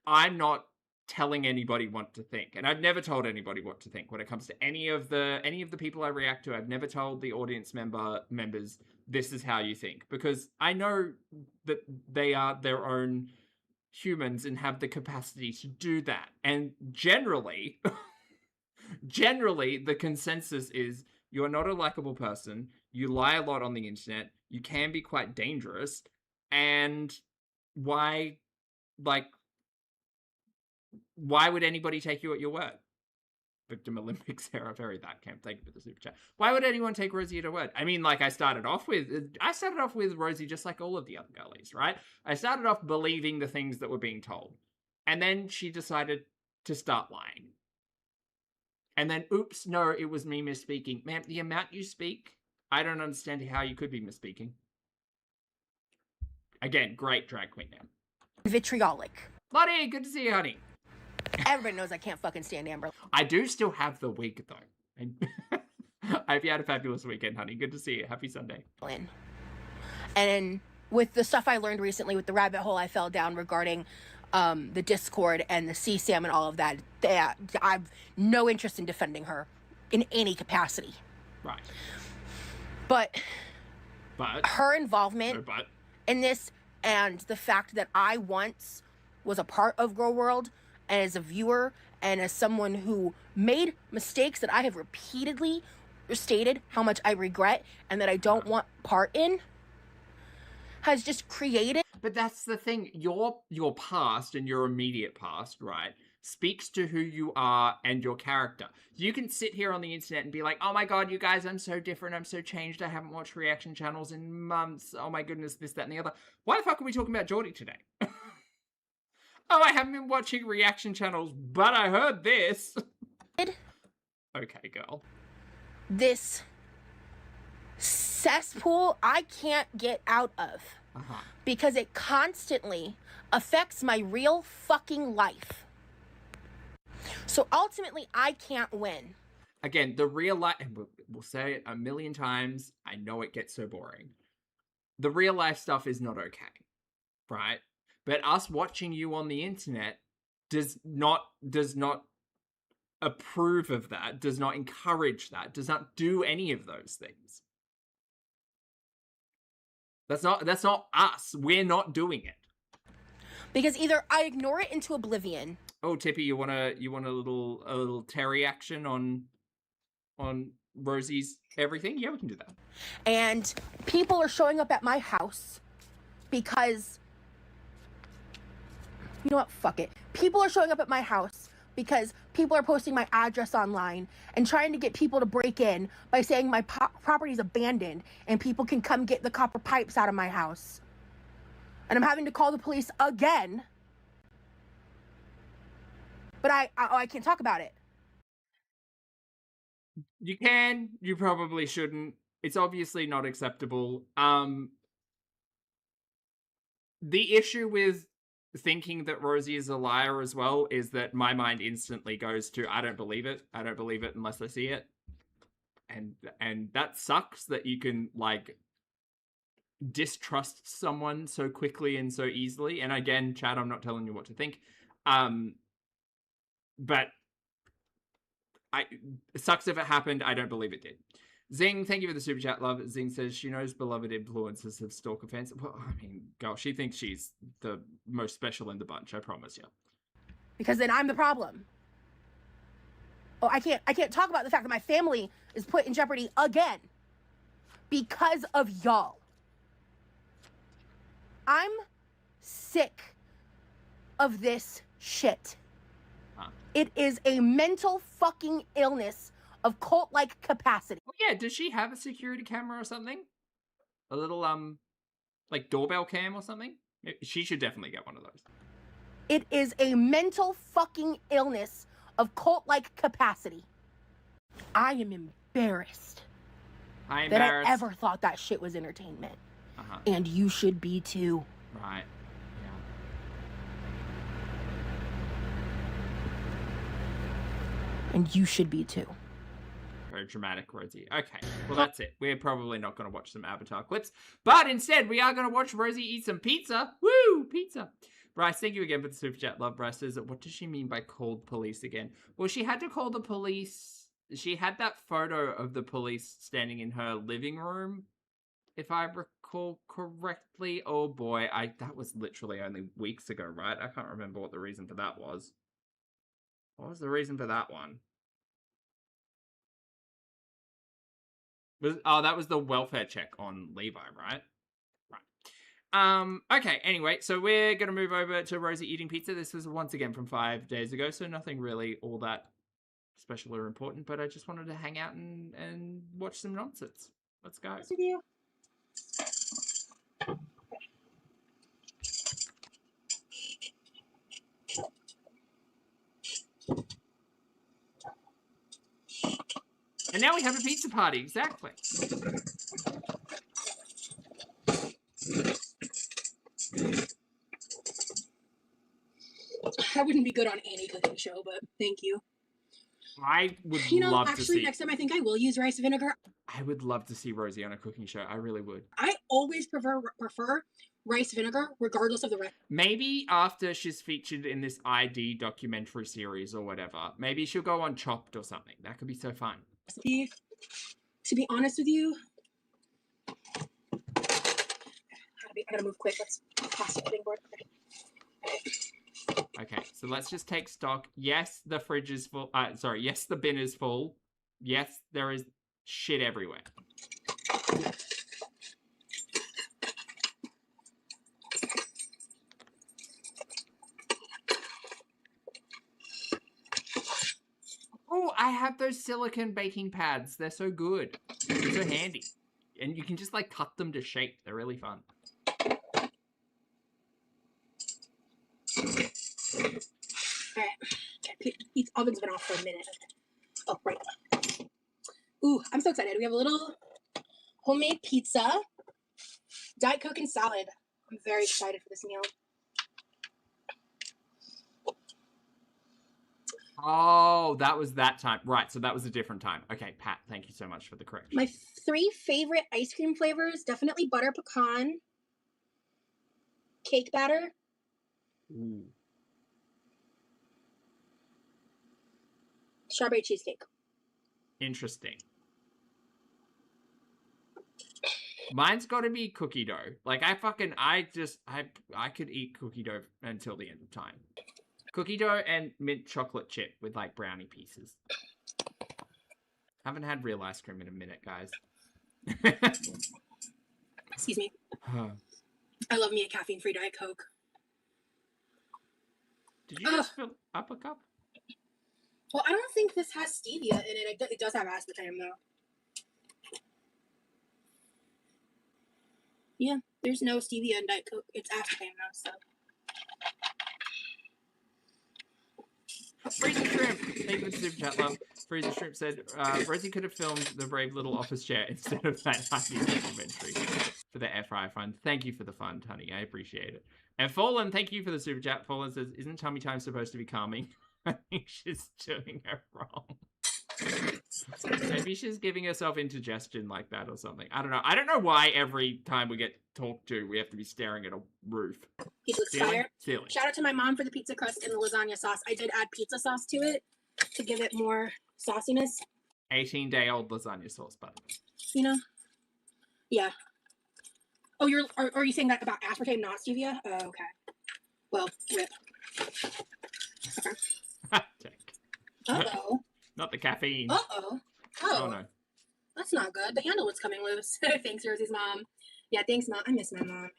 I'm not telling anybody what to think. And I've never told anybody what to think when it comes to any of the people I react to. I've never told the audience members, this is how you think. Because I know that they are their own humans and have the capacity to do that. And generally, the consensus is you're not a likable person, you lie a lot on the internet, you can be quite dangerous, and why would anybody take you at your word? Victim Olympics era, very that camp. Thank you for the super chat. Why would anyone take Rosie at her word? I mean, like, I started off with Rosie just like all of the other girlies, right? I started off believing the things that were being told. And then she decided to start lying. And then, oops, no, it was me misspeaking. Ma'am, the amount you speak, I don't understand how you could be misspeaking. Again, great drag queen now. Vitriolic. Lottie, good to see you, honey. Everybody knows I can't fucking stand Amber. I do still have the wig, though. I hope you had a fabulous weekend, honey. Good to see you. Happy Sunday. And with the stuff I learned recently with the rabbit hole I fell down regarding the Discord and the CSAM and all of that, I've no interest in defending her in any capacity. Right. But her No, involvement but. in this, and the fact that I once was a part of Girl World, and as a viewer and as someone who made mistakes that I have repeatedly stated how much I regret and that I don't want part in, has just created. But that's the thing. Your past and your immediate past, right, speaks to who you are and your character. You can sit here on the internet and be like, oh my god, you guys, I'm so different, I'm so changed, I haven't watched reaction channels in months, oh my goodness, this, that, and the other. Why the fuck are we talking about Geordie today? Oh, I haven't been watching reaction channels, but I heard this. Okay, girl. This cesspool I can't get out of. Because it constantly affects my real fucking life. So ultimately, I can't win. Again, the real life, and we'll say it a million times, I know it gets so boring. The real life stuff is not okay, right? But us watching you on the internet does not approve of that, does not encourage that, does not do any of those things. That's not us. We're not doing it. Because either I ignore it into oblivion. Oh, Tippy, you want a little Terry action on Rosie's everything? Yeah, we can do that. And people are showing up at my house because, you know what? Fuck it. People are showing up at my house because people are posting my address online and trying to get people to break in by saying my property is abandoned and people can come get the copper pipes out of my house. And I'm having to call the police again. But I can't talk about it. You can. You probably shouldn't. It's obviously not acceptable. The issue with thinking that Rosie is a liar as well is that my mind instantly goes to, I don't believe it. I don't believe it unless I see it. And that sucks that you can, like, distrust someone so quickly and so easily. And again, Chad, I'm not telling you what to think. But it sucks if it happened. I don't believe it did. Zing, thank you for the super chat, love. Zing says she knows beloved influencers have stalker fans. Well, I mean, girl, she thinks she's the most special in the bunch, I promise you. Because then I'm the problem. Oh, I can't talk about the fact that my family is put in jeopardy again because of y'all. I'm sick of this shit. It is a mental fucking illness of cult-like capacity. Well, yeah, does she have a security camera or something? A little, like doorbell cam or something? She should definitely get one of those. It is a mental fucking illness of cult-like capacity. I am embarrassed that I ever thought that shit was entertainment. And you should be too. Right. And you should be too. Very dramatic, Rosie. Okay, well that's it. We're probably not going to watch some Avatar clips, but instead we are going to watch Rosie eat some pizza. Woo, pizza. Bryce, thank you again for the super chat. Love Bryce says, what does she mean by called police again? Well, she had to call the police. She had that photo of the police standing in her living room, if I recall correctly. Oh boy, that was literally only weeks ago, right? I can't remember what the reason for that was. What was the reason for that one? That was the welfare check on Levi, right? Right. Okay, anyway, so we're going to move over to Rosie eating pizza. This was once again from 5 days ago, so nothing really all that special or important, but I just wanted to hang out and watch some nonsense. Let's go. Yes, you do. And now we have a pizza party, exactly. I wouldn't be good on any cooking show, but thank you. I would You know, love to actually, see. next time I think I will use rice vinegar. I would love to see Rosie on a cooking show. I really would. I always prefer rice vinegar, regardless of the recipe. Maybe after she's featured in this ID documentary series or whatever, maybe she'll go on Chopped or something. That could be so fun. To be honest with you, I gotta move quick. Let's pass the cutting board. Okay, so let's just take stock. Yes, the fridge is full. Sorry, yes, the bin is full. Yes, there is shit everywhere. Oh, I have those silicone baking pads. They're so good. They're so handy. And you can just, like, cut them to shape. They're really fun. Alright. Each oven's been off for a minute. Oh, right. Ooh, I'm so excited. We have a little homemade pizza, Diet Coke, and salad. I'm very excited for this meal. Oh, that was that time. Right, so that was a different time. Okay, Pat, thank you so much for the correction. My 3 favorite ice cream flavors, definitely butter pecan, cake batter. Ooh. Strawberry cheesecake. Interesting. Mine's got to be cookie dough. Like, I could eat cookie dough until the end of time. Cookie dough and mint chocolate chip with, like, brownie pieces. Haven't had real ice cream in a minute, guys. Excuse me. I love me a caffeine-free Diet Coke. Did you just fill up a cup? Well, I don't think this has stevia in it. It does have aspartame, though. Yeah, there's no stevia in Diet Coke. It's aspartame, though, so. Freezer Shrimp, thank you for the super chat, love. Freezer Shrimp said, Rosie could have filmed the brave little office chair instead of that tiny documentary for the FI fund. Thank you for the fund, honey. I appreciate it. And Fallen, thank you for the super chat. Fallen says, isn't tummy time supposed to be calming? I think she's doing it wrong. Maybe she's giving herself indigestion like that or something. I don't know. I don't know why every time we get talked to, we have to be staring at a roof. Pizza looks fire. Shout out to my mom for the pizza crust and the lasagna sauce. I did add pizza sauce to it to give it more sauciness. 18-day-old lasagna sauce, buddy. You know? Yeah. Oh, are you saying that about aspartame, not stevia? Oh, okay. Well, rip. Okay. Uh-oh. Not the caffeine. Uh-oh. Oh, no. That's not good. The handle was coming loose. Thanks, Rosie's mom. Yeah, thanks, Mom. I miss my mom.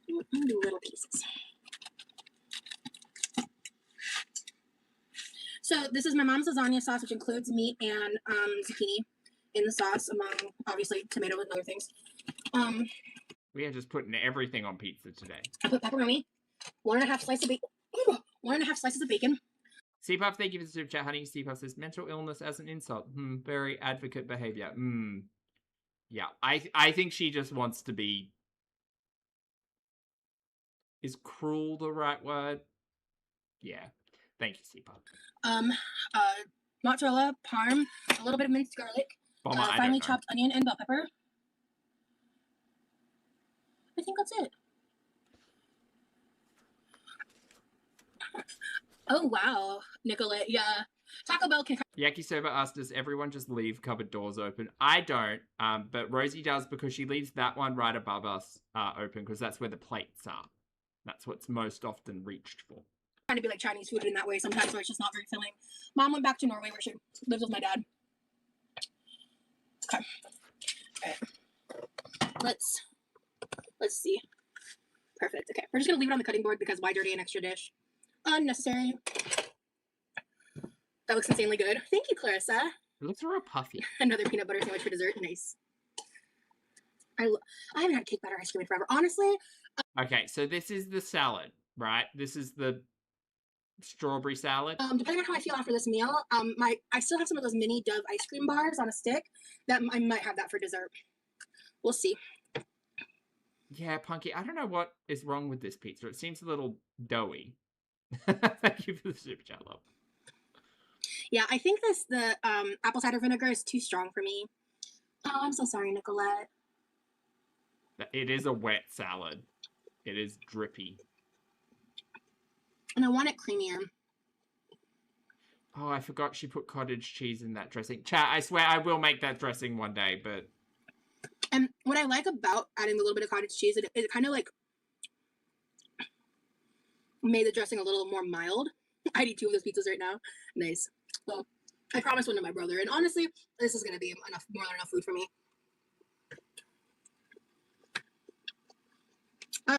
Do little pieces. So this is my mom's lasagna sauce, which includes meat and zucchini in the sauce, among, obviously, tomato and other things. We are just putting everything on pizza today. I put pepperoni, 1.5 slices of bacon. 1.5 slices of bacon. CPuff, thank you for the super chat, honey. CPuff says, mental illness as an insult. Very advocate behavior. Yeah, I think she just wants to be... Is cruel the right word? Yeah. Thank you, CPuff. Mozzarella, parm, a little bit of minced garlic, finely chopped onion and bell pepper. I think that's it. Oh, wow, Nicolette. Yeah. Taco Bell can... Yakisoba asked, does everyone just leave cupboard doors open? I don't, but Rosie does because she leaves that one right above us open because that's where the plates are. That's what's most often reached for. Trying to be like Chinese food in that way sometimes where it's just not very filling. Mom went back to Norway where she lives with my dad. Okay. All right. Let's see. Perfect. Okay. We're just going to leave it on the cutting board because why dirty an extra dish? Unnecessary. That looks insanely good. Thank you, Clarissa. It looks real puffy. Another peanut butter sandwich for dessert. Nice. I haven't had cake batter ice cream in forever. Honestly. Okay, so this is the salad, right? This is the strawberry salad. Depending on how I feel after this meal, I still have some of those mini Dove ice cream bars on a stick. That I might have that for dessert. We'll see. Yeah, Punky, I don't know what is wrong with this pizza. It seems a little doughy. Thank you for the super chat, love. Yeah, I think the apple cider vinegar is too strong for me. Oh, I'm so sorry, Nicolette. It is a wet salad. It is drippy. And I want it creamier. Oh, I forgot she put cottage cheese in that dressing. Chat, I swear I will make that dressing one day, but... And what I like about adding a little bit of cottage cheese, it kind of like made the dressing a little more mild. I'd eat 2 of those pizzas right now. Nice. Well, I promised one to my brother, and honestly, this is going to be more than enough food for me.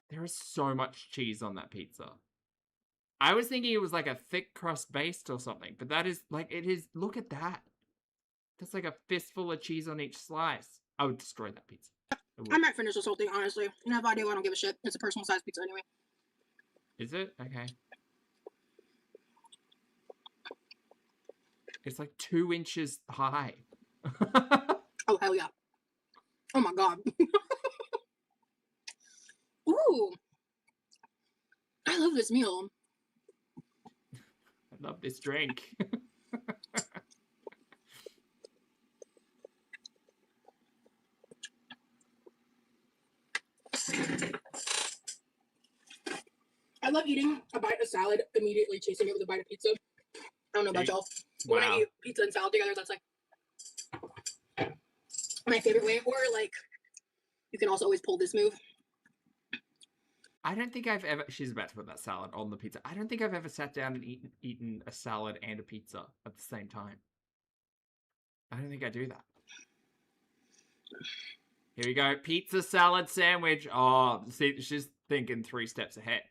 There is so much cheese on that pizza. I was thinking it was like a thick crust based or something, but that is like, it is, look at that. That's like a fistful of cheese on each slice. I would destroy that pizza. I might finish this whole thing, honestly. You have no idea, I don't give a shit. It's a personal size pizza anyway. Is it? Okay. It's like 2 inches high. Oh, hell yeah. Oh my god. Ooh. I love this meal. I love this drink. I love eating a bite of salad, immediately chasing it with a bite of pizza. I don't know about y'all. Wow. When I eat pizza and salad together, that's like my favorite way. Or like, you can also always pull this move. I don't think I've ever... She's about to put that salad on the pizza. I don't think I've ever sat down and eaten a salad and a pizza at the same time. I don't think I do that. Here we go. Pizza, salad, sandwich. Oh, see, she's thinking 3 steps ahead.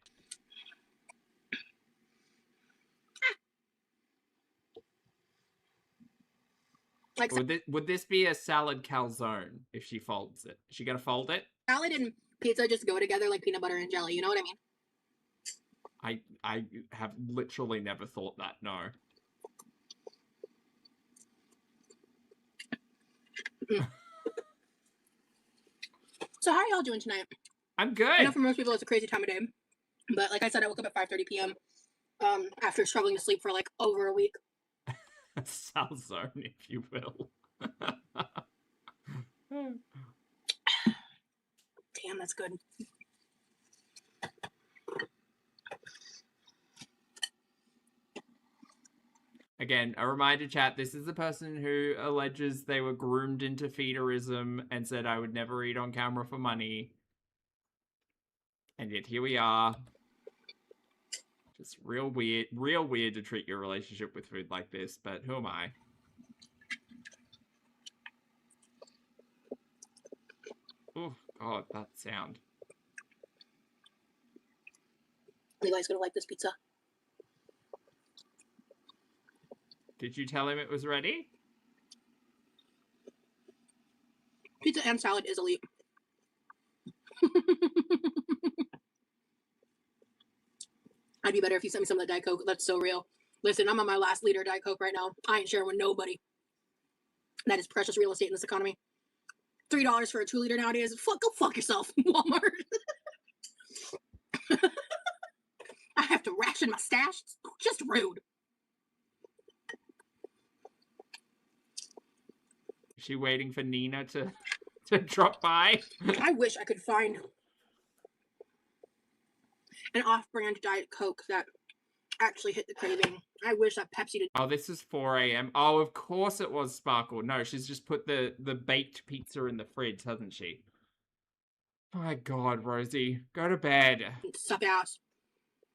Like, would this be a salad calzone if she folds it? Is she going to fold it? Salad and pizza just go together like peanut butter and jelly. You know what I mean? I have literally never thought that, no. So how are y'all doing tonight? I'm good. I know for most people it's a crazy time of day. But like I said, I woke up at 5:30 p.m. After struggling to sleep for like over a week. Salzone, if you will. Damn, that's good. Again, a reminder, chat, this is the person who alleges they were groomed into feederism and said I would never eat on camera for money. And yet here we are. Just real weird to treat your relationship with food like this, but who am I? Oh, God, that sound. Levi's gonna like this pizza. Did you tell him it was ready? Pizza and salad is elite. I'd be better if you sent me some of that Diet Coke. That's so real. Listen, I'm on my last liter of Diet Coke right now. I ain't sharing with nobody. That is precious real estate in this economy. $3 for a 2 liter nowadays. Go fuck yourself, Walmart. I have to ration my stash. It's just rude. Is she waiting for Nina to drop by? I wish I could find an off-brand Diet Coke that actually hit the craving. I wish that Pepsi did. Oh, this is 4 a.m. Oh, of course it was Sparkle. No, she's just put the baked pizza in the fridge, hasn't she? My God, Rosie. Go to bed. Suck ass.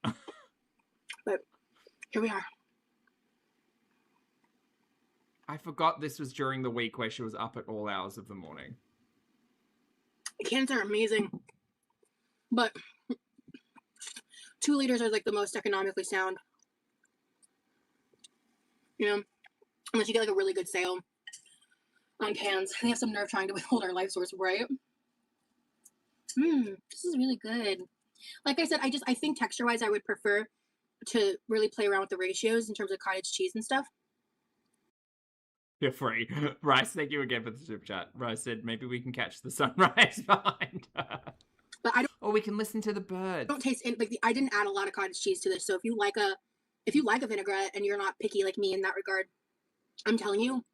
But here we are. I forgot this was during the week where she was up at all hours of the morning. Cans are amazing. But 2 liters are like the most economically sound. You know, unless you get like a really good sale on cans. They have some nerve trying to withhold our life source, right? This is really good. Like I said, I think texture-wise, I would prefer to really play around with the ratios in terms of cottage cheese and stuff. You're free. Rice, thank you again for the super chat. Rice said maybe we can catch the sunrise behind her. Or we can listen to the birds. Don't taste it. Like I didn't add a lot of cottage cheese to this, so if you like a vinaigrette and you're not picky like me in that regard, I'm telling you,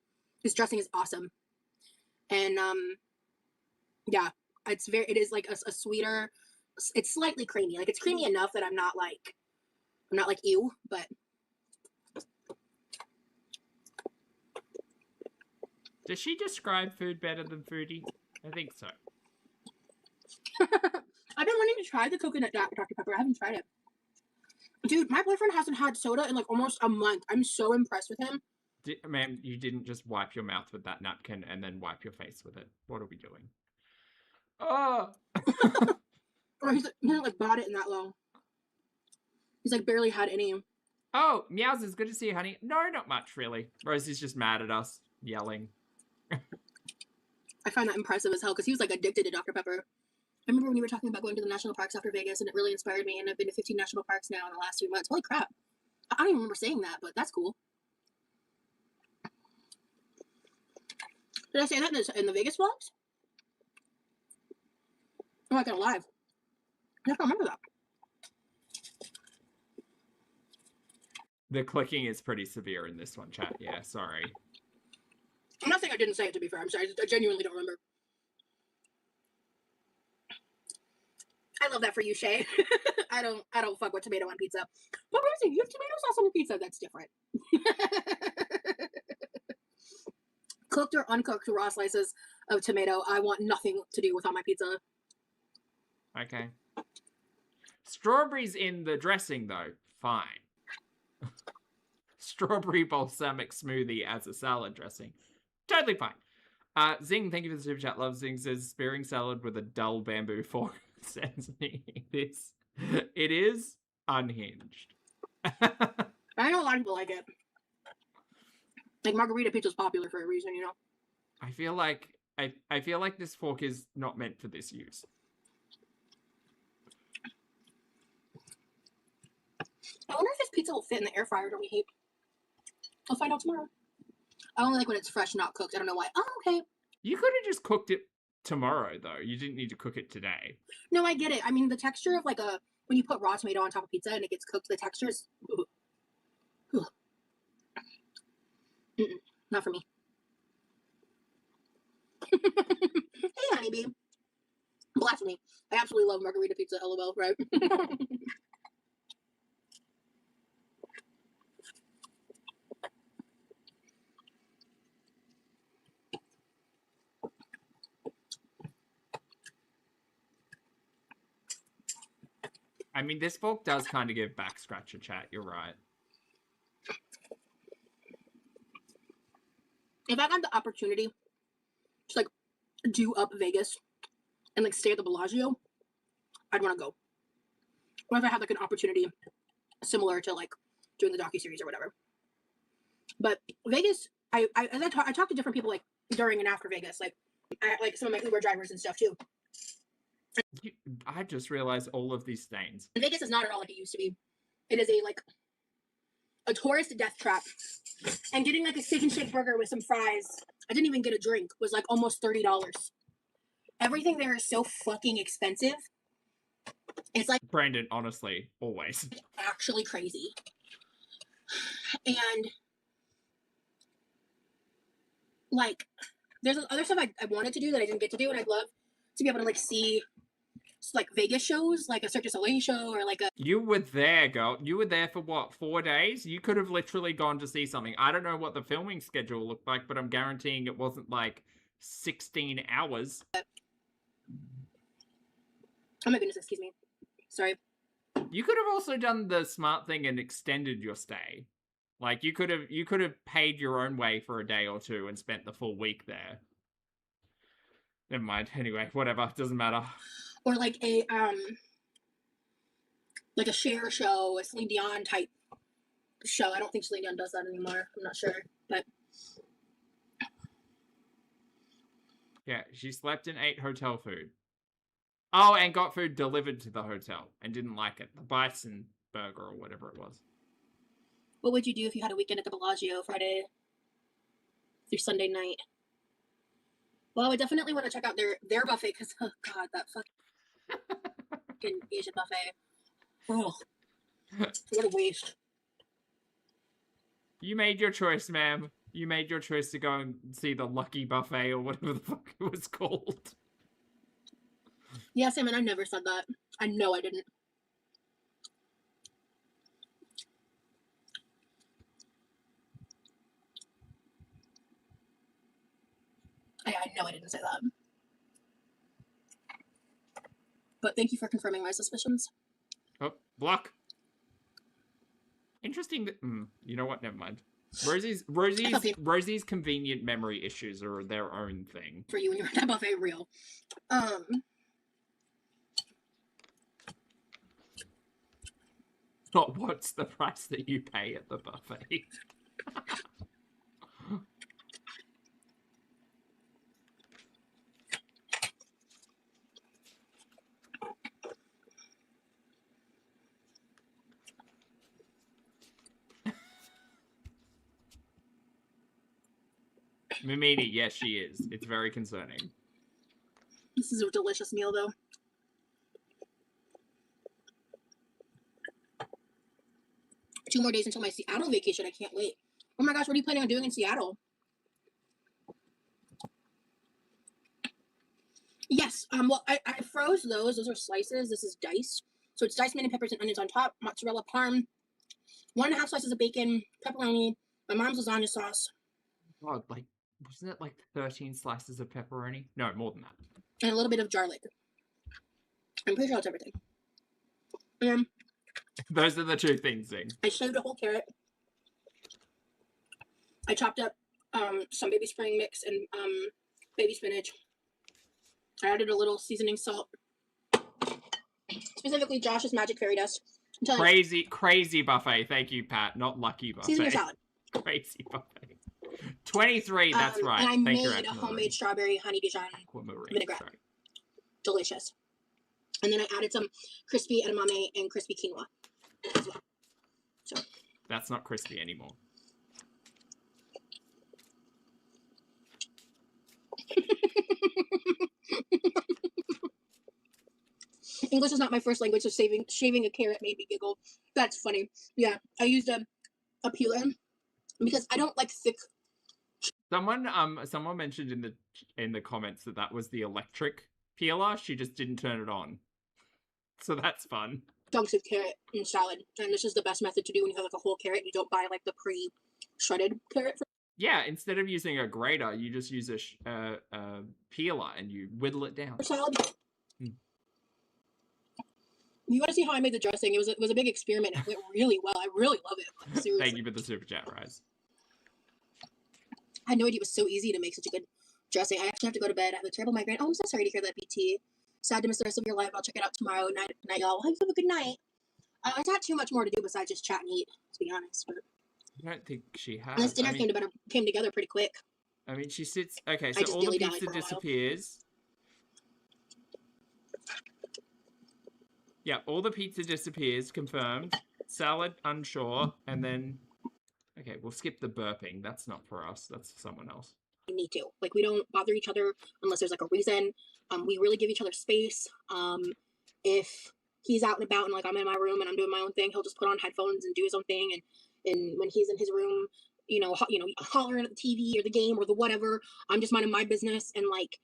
this dressing is awesome. And yeah, it is like a sweeter. It's slightly creamy. Like it's creamy enough that I'm not like ew, but. Does she describe food better than Foodie? I think so. I've been wanting to try the coconut Dr. Pepper. I haven't tried it. Dude, my boyfriend hasn't had soda in like almost a month. I'm so impressed with him. Ma'am, you didn't just wipe your mouth with that napkin and then wipe your face with it. What are we doing? Oh! Or he hasn't like bought it in that long. He's like barely had any. Oh, Meows, it's good to see you, honey. No, not much, really. Rosie's just mad at us, yelling. I find that impressive as hell because he was like addicted to Dr. Pepper. I remember when you were talking about going to the national parks after Vegas, and it really inspired me, and I've been to 15 national parks now in the last 3 months. Holy crap. I don't even remember saying that, but that's cool. Did I say that in the Vegas vlogs? I'm not gonna lie. I don't remember that. The clicking is pretty severe in this one, chat. Yeah, sorry. I'm not saying I didn't say it, to be fair. I'm sorry. I genuinely don't remember. I love that for you, Shay. I don't fuck with tomato on pizza. But Rosie, you have tomato sauce on your pizza. That's different. Cooked or uncooked raw slices of tomato, I want nothing to do with on my pizza. Okay. Strawberries in the dressing, though. Fine. Strawberry balsamic smoothie as a salad dressing. Totally fine. Zing, thank you for the super chat. Love Zing says, spearing salad with a dull bamboo fork sends me. It is unhinged. I know a lot of people like it. Like margarita pizza is popular for a reason, you know? I feel like this fork is not meant for this use. I wonder if this pizza will fit in the air fryer to reheat. I'll find out tomorrow. I only like when it's fresh, not cooked. I don't know why. Oh, okay. You could have just cooked it tomorrow, though. You didn't need to cook it today. No, I get it. I mean, the texture of like when you put raw tomato on top of pizza and it gets cooked, the texture is not for me. Hey, honeybee. Blasphemy. I absolutely love margarita pizza, LOL, right? I mean, this fork does kind of give back scratcher, chat. You're right. If I got the opportunity to like do up Vegas and like stay at the Bellagio, I'd want to go. Or if I had like an opportunity similar to like doing the docuseries or whatever. But Vegas, I talked to different people like during and after Vegas, like some of my Uber drivers and stuff too. I just realized all of these stains. Vegas is not at all like it used to be. It is a tourist death trap. And getting like a steak and shake burger with some fries, I didn't even get a drink, was like almost $30. Everything there is so fucking expensive. It's like Brandon, honestly, always. Actually crazy. And like there's other stuff I wanted to do that I didn't get to do, and I'd love to be able to like see like Vegas shows, like a Cirque du Soleil show or like a... You were there, girl. You were there for what, 4 days? You could have literally gone to see something. I don't know what the filming schedule looked like, but I'm guaranteeing it wasn't like 16 hours. Oh my goodness, excuse me. Sorry. You could have also done the smart thing and extended your stay. Like you could have paid your own way for a day or two and spent the full week there. Never mind. Anyway, whatever. Doesn't matter. Or like a Cher show, a Celine Dion type show. I don't think Celine Dion does that anymore. I'm not sure, but yeah, she slept and ate hotel food. Oh, and got food delivered to the hotel and didn't like it. The bison burger or whatever it was. What would you do if you had a weekend at the Bellagio Friday through Sunday night? Well, I would definitely want to check out their buffet because, oh god, that fucking... fucking Asian buffet. Oh, what a waste. You made your choice, ma'am. You made your choice to go and see the Lucky Buffet or whatever the fuck it was called. Yeah, Sam, and I never said that. I know I didn't. I know I didn't say that. But thank you for confirming my suspicions. Oh, block. Interesting that... you know what? Never mind. Rosie's convenient memory issues are their own thing. For you and your that buffet real. Not what's the price that you pay at the buffet. Mimini, yes, she is. It's very concerning. This is a delicious meal, though. Two more days until my Seattle vacation. I can't wait. Oh my gosh, what are you planning on doing in Seattle? Yes. Well, I froze those. Those are slices. This is diced. So it's diced mini peppers and onions on top, mozzarella parm, 1.5 slices of bacon, pepperoni, my mom's lasagna sauce. God, like, wasn't it like 13 slices of pepperoni? No, more than that. And a little bit of garlic. I'm pretty sure that's everything. And those are the two things, Zing. I shaved a whole carrot. I chopped up some baby spring mix and baby spinach. I added a little seasoning salt. Specifically Josh's magic fairy dust. Crazy buffet. Thank you, Pat. Not lucky buffet. Season your salad. Crazy buffet. 23, that's right. And I Thank made a homemade strawberry honey Dijon vinaigrette. Sorry. Delicious. And then I added some crispy edamame and crispy quinoa as well. So that's not crispy anymore. English is not my first language, so shaving a carrot made me giggle. That's funny. Yeah, I used a peeler because I don't like thick. Someone mentioned in the comments that was the electric peeler. She just didn't turn it on, so that's fun. Dunks of carrot in salad, and this is the best method to do when you have like a whole carrot. You don't buy like the pre-shredded carrot. Yeah, instead of using a grater, you just use a peeler and you whittle it down. For salad. You want to see how I made the dressing? It was a big experiment. It went really well. I really love it. Like, seriously. Thank you for the super chat, Rise. I had no idea it was so easy to make such a good dressing. I actually have to go to bed. I have a terrible migraine. Oh, I'm so sorry to hear that, BT. Sad to miss the rest of your life. I'll check it out tomorrow. Night, y'all. Have a good night. It's not too much more to do besides just chat and eat, to be honest. But I don't think she has. And this dinner came together pretty quick. I mean, she sits... Okay, so all the pizza disappears. Yeah, all the pizza disappears, confirmed. Salad, unsure, and then... Okay, we'll skip the burping. That's not for us. That's for someone else. We need to. Like, we don't bother each other unless there's, like, a reason. We really give each other space. If he's out and about and, like, I'm in my room and I'm doing my own thing, he'll just put on headphones and do his own thing. And when he's in his room, hollering at the TV or the game or the whatever, I'm just minding my business. And, like,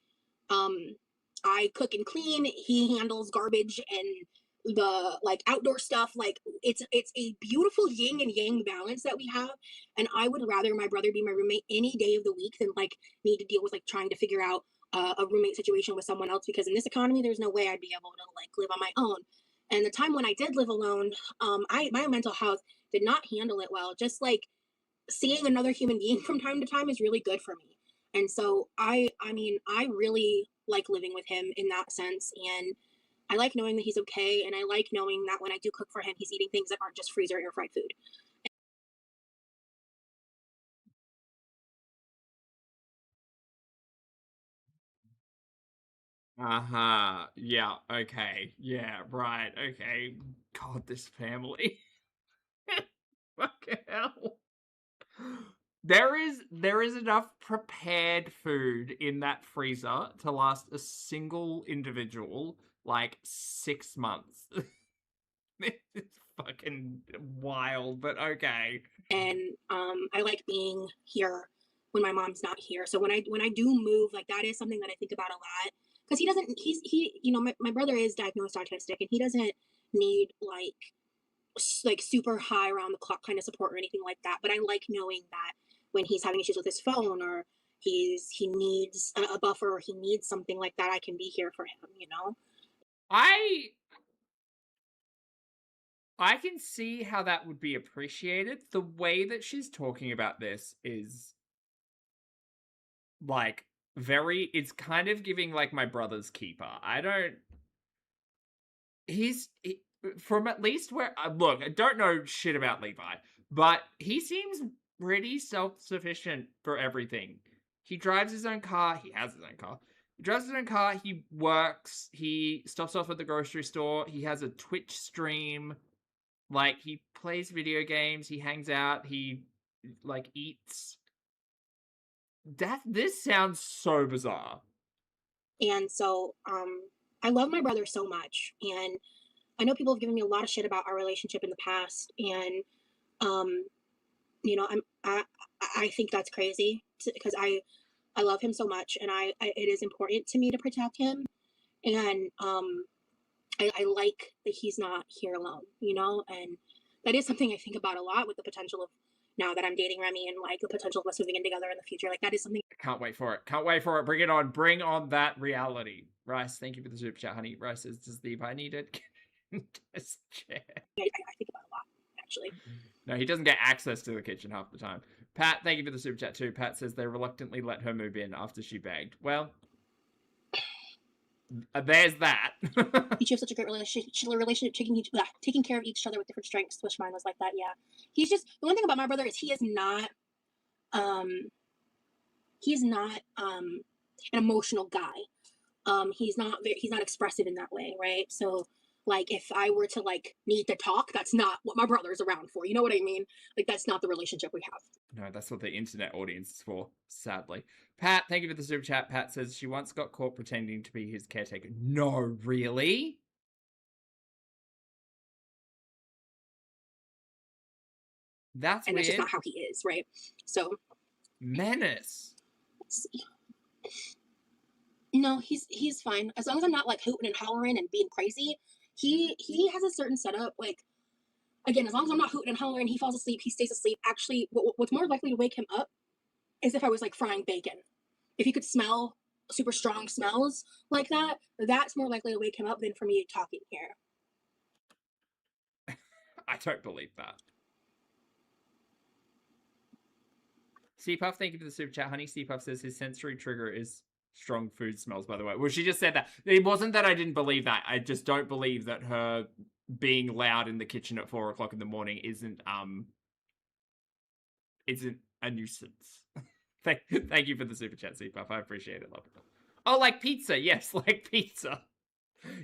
I cook and clean. He handles garbage and the like outdoor stuff. Like it's a beautiful yin and yang balance that we have, and I would rather my brother be my roommate any day of the week than like need to deal with like trying to figure out a roommate situation with someone else, because in this economy there's no way I'd be able to like live on my own. And the time when I did live alone, my mental health did not handle it well. Just like seeing another human being from time to time is really good for me. And so I mean I really like living with him in that sense, and I like knowing that he's okay, and I like knowing that when I do cook for him, he's eating things that aren't just freezer air fried food. Yeah, okay. Yeah, right, okay. God, this family. Fucking hell. There is enough prepared food in that freezer to last a single individual like 6 months. It's fucking wild, but okay. And I like being here when my mom's not here. So when I do move, like that is something that I think about a lot, because he you know, my brother is diagnosed autistic, and he doesn't need like super high around the clock kind of support or anything like that. But I like knowing that when he's having issues with his phone, or he needs a buffer, or he needs something like that, I can be here for him, you know? I can see how that would be appreciated. The way that she's talking about this is like it's kind of giving like my brother's keeper. From at least where, look, I don't know shit about Levi, but he seems pretty self-sufficient for everything. He drives his own car. He has his own car. He drives his own car. He works. He stops off at the grocery store. He has a Twitch stream. Like, he plays video games. He hangs out. He, like, eats. This sounds so bizarre. And so, I love my brother so much, and I know people have given me a lot of shit about our relationship in the past, and you know, I think that's crazy, because I love him so much, and it is important to me to protect him, and I like that he's not here alone, you know, and that is something I think about a lot, with the potential of, now that I'm dating Remy, and like the potential of us moving in together in the future. Like, that is something. Can't wait for it. Can't wait for it. Bring it on. Bring on that reality. Rice, thank you for the super chat, honey. Rice says, does Levi need it? This chair. I think about a lot, actually. No, he doesn't get access to the kitchen half the time. Pat, thank you for the super chat too. Pat says they reluctantly let her move in after she begged. Well, there's that. You two have such a great relationship, taking care of each other with different strengths. Wish mine was like that. Yeah, he's just, the one thing about my brother is he is not an emotional guy. He's not expressive in that way, right? So like, if I were to like need to talk, that's not what my brother's around for. You know what I mean? Like, that's not the relationship we have. No, that's what the internet audience is for, sadly. Pat, thank you for the super chat. Pat says she once got caught pretending to be his caretaker. No, really? That's and weird. That's just not how he is, right? So, menace. Let's see. No, he's fine, as long as I'm not like hooting and hollering and being crazy. He has a certain setup. Like, again, as long as I'm not hooting and hollering, he falls asleep, he stays asleep. Actually, what's more likely to wake him up is if I was like frying bacon. If he could smell super strong smells like that, that's more likely to wake him up than for me talking here. I don't believe that. C-Puff, thank you for the super chat, honey. C-Puff says his sensory trigger is strong food smells, by the way. Well, she just said that. It wasn't that I didn't believe that. I just don't believe that her being loud in the kitchen at 4 o'clock in the morning isn't a nuisance. Thank you for the super chat, C-Puff. I appreciate it, love it. Oh, like pizza. Yes, like pizza.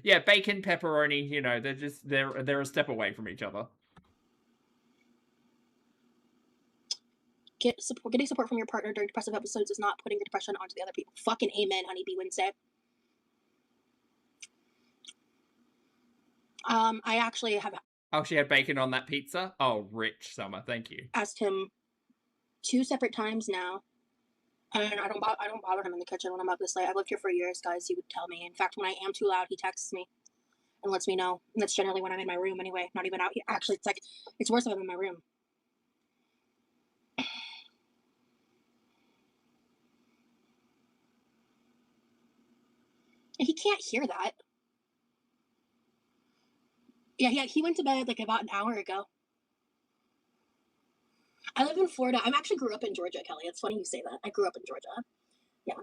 Yeah, bacon, pepperoni, you know, they're a step away from each other. Getting support from your partner during depressive episodes is not putting your depression onto the other people. Fucking amen, honeybee Wednesday. I actually have. Oh, she had bacon on that pizza? Oh, rich Summer, thank you. Asked him 2 separate times now, and I don't bother him in the kitchen when I'm up this late. I've lived here for years, guys. He would tell me. In fact, when I am too loud, he texts me and lets me know. And that's generally when I'm in my room anyway, not even out here. Actually, it's worse if I'm in my room. He can't hear that. Yeah, he went to bed like about an hour ago. I live in Florida. I actually grew up in Georgia, Kelly. It's funny you say that. I grew up in Georgia. Yeah.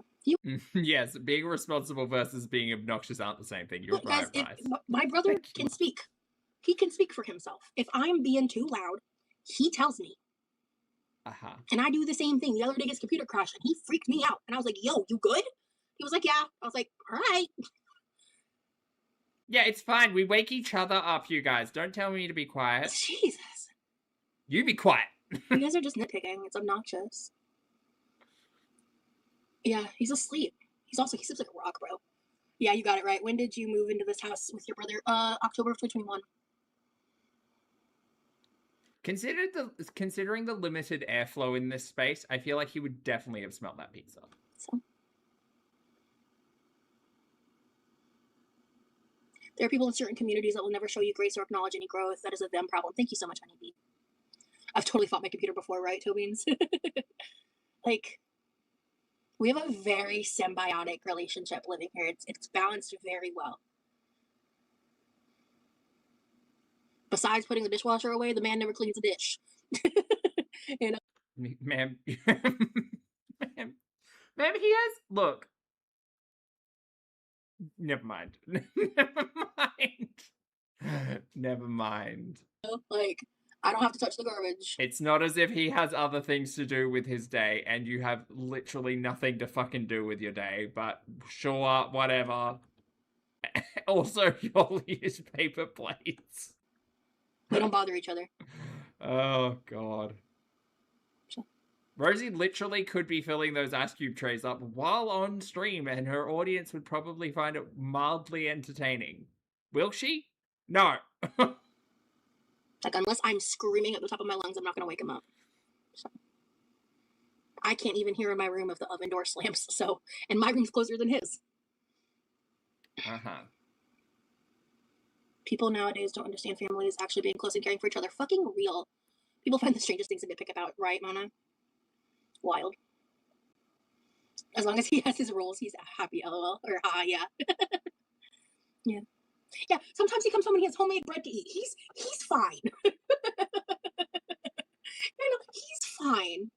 Yes, being responsible versus being obnoxious aren't the same thing. You're right, guys. My brother can speak. He can speak for himself. If I'm being too loud, he tells me. Uh-huh. And I do the same thing. The other day his computer crashed and he freaked me out. And I was like, yo, you good? He was like, yeah. I was like, all right. Yeah, it's fine. We wake each other up, you guys. Don't tell me to be quiet. Jesus. You be quiet. You guys are just nitpicking. It's obnoxious. Yeah, he's asleep. He sleeps like a rock, bro. Yeah, you got it right. When did you move into this house with your brother? October of 2021. Considering the limited airflow in this space, I feel like he would definitely have smelled that pizza. So. There are people in certain communities that will never show you grace or acknowledge any growth. That is a them problem. Thank you so much, Honeybee. I've totally fought my computer before, right, Tobins? Like, we have a very symbiotic relationship living here. It's balanced very well. Besides putting the dishwasher away, the man never cleans a dish. You know? Ma'am. Ma'am, he has... Look. Never mind. Never mind. Never mind. Like, I don't have to touch the garbage. It's not as if he has other things to do with his day and you have literally nothing to fucking do with your day, but sure, whatever. Also, you'll use paper plates. We don't bother each other. Oh, God. Rosie literally could be filling those ice cube trays up while on stream, and her audience would probably find it mildly entertaining. Will she? No. Like, unless I'm screaming at the top of my lungs, I'm not going to wake him up. So. I can't even hear in my room if the oven door slams, so... And my room's closer than his. Uh-huh. People nowadays don't understand families actually being close and caring for each other. Fucking real. People find the strangest things to nitpick about, right, Mona? Wild. As long as he has his roles, he's happy, lol. Or, yeah. Yeah. Yeah, sometimes he comes home and he has homemade bread to eat. He's fine. You know, he's fine.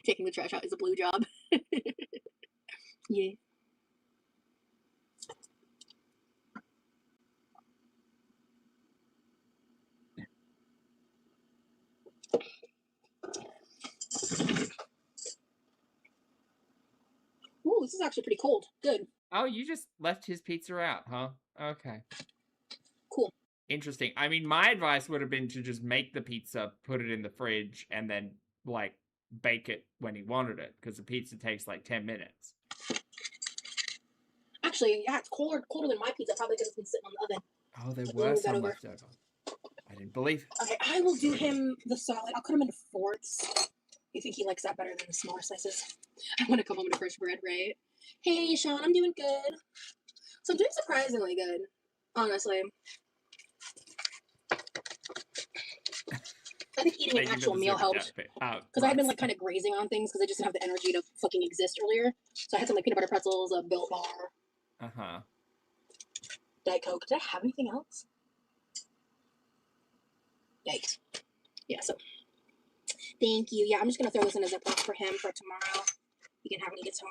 Taking the trash out is a blue job. Yeah. Ooh, this is actually pretty cold. Good. Oh, you just left his pizza out, huh? Okay. Cool. Interesting. I mean, my advice would have been to just make the pizza, put it in the fridge, and then, like, bake it when he wanted it, because the pizza takes, like, 10 minutes. Actually, yeah, it's colder than my pizza, probably because it's been sitting on the oven. Oh, there were some left over. I didn't believe it. Okay, I will do him the solid. I'll cut him into fourths. You think he likes that better than the smaller slices? I want to come home to fresh bread, right? Hey, Sean, I'm doing good. So I'm doing surprisingly good, honestly. I think eating an actual meal helped. Because I had been, like, kind of grazing on things because I just didn't have the energy to fucking exist earlier. So I had some, like, peanut butter pretzels, a Built Bar. Uh-huh. Diet Coke. Did I have anything else? Yikes. Yeah, so... Thank you. Yeah, I'm just going to throw this in a Ziploc for him for tomorrow. He can have when he gets home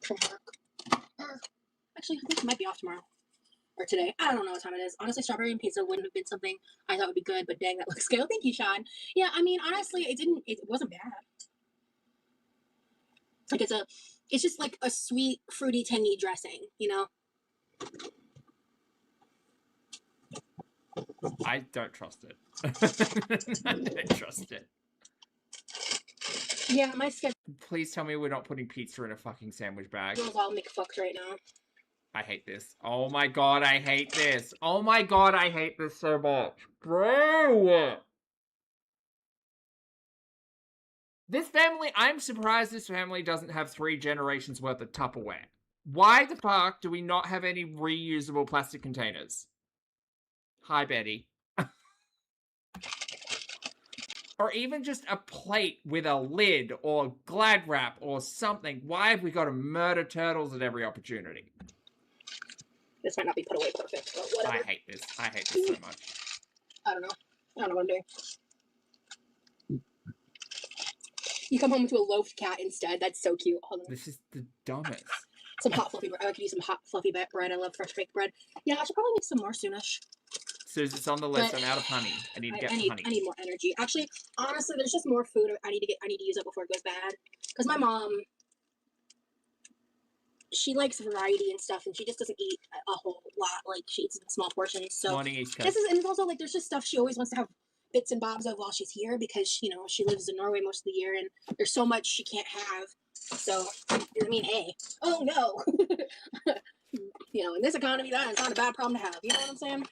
from work. Actually, I think he might be off tomorrow. Or today. I don't know what time it is. Honestly, strawberry and pizza wouldn't have been something I thought would be good, but dang, that looks good. Thank you, Sean. Yeah, I mean, honestly, it wasn't bad. Like, it's just like a sweet, fruity, tangy dressing, you know? I don't trust it. I don't trust it. Yeah, my schedule Please tell me we're not putting pizza in a fucking sandwich bag. is all McFucked right now. I hate this. Oh my god, I hate this. Oh my god, I hate this so much. Bro! This family, I'm surprised this family doesn't have 3 generations worth of Tupperware. Why the fuck do we not have any reusable plastic containers? Hi, Betty. Or even just a plate with a lid or Glad wrap or something. Why have we got to murder turtles at every opportunity? This might not be put away perfect, but whatever. I hate this. I hate this so much. I don't know. I don't know what I'm doing. You come home to a loafed cat instead. That's so cute. Hold on. This is the dumbest. Some hot fluffy bread. I could use some hot fluffy bread. I love fresh baked bread. Yeah, I should probably make some more soonish. Suze, it's on the list. I'm out of honey. I need to get honey. I need more energy. Actually, honestly, there's just more food I need to use up before it goes bad. Because my mom, she likes variety and stuff, and she just doesn't eat a whole lot. Like, she eats in small portions. So Morning, East Coast. this is, and it's also like there's just stuff she always wants to have bits and bobs of while she's here because, you know, she lives in Norway most of the year and there's so much she can't have. So, I mean, hey, oh no. You know, in this economy, that is not a bad problem to have. You know what I'm saying?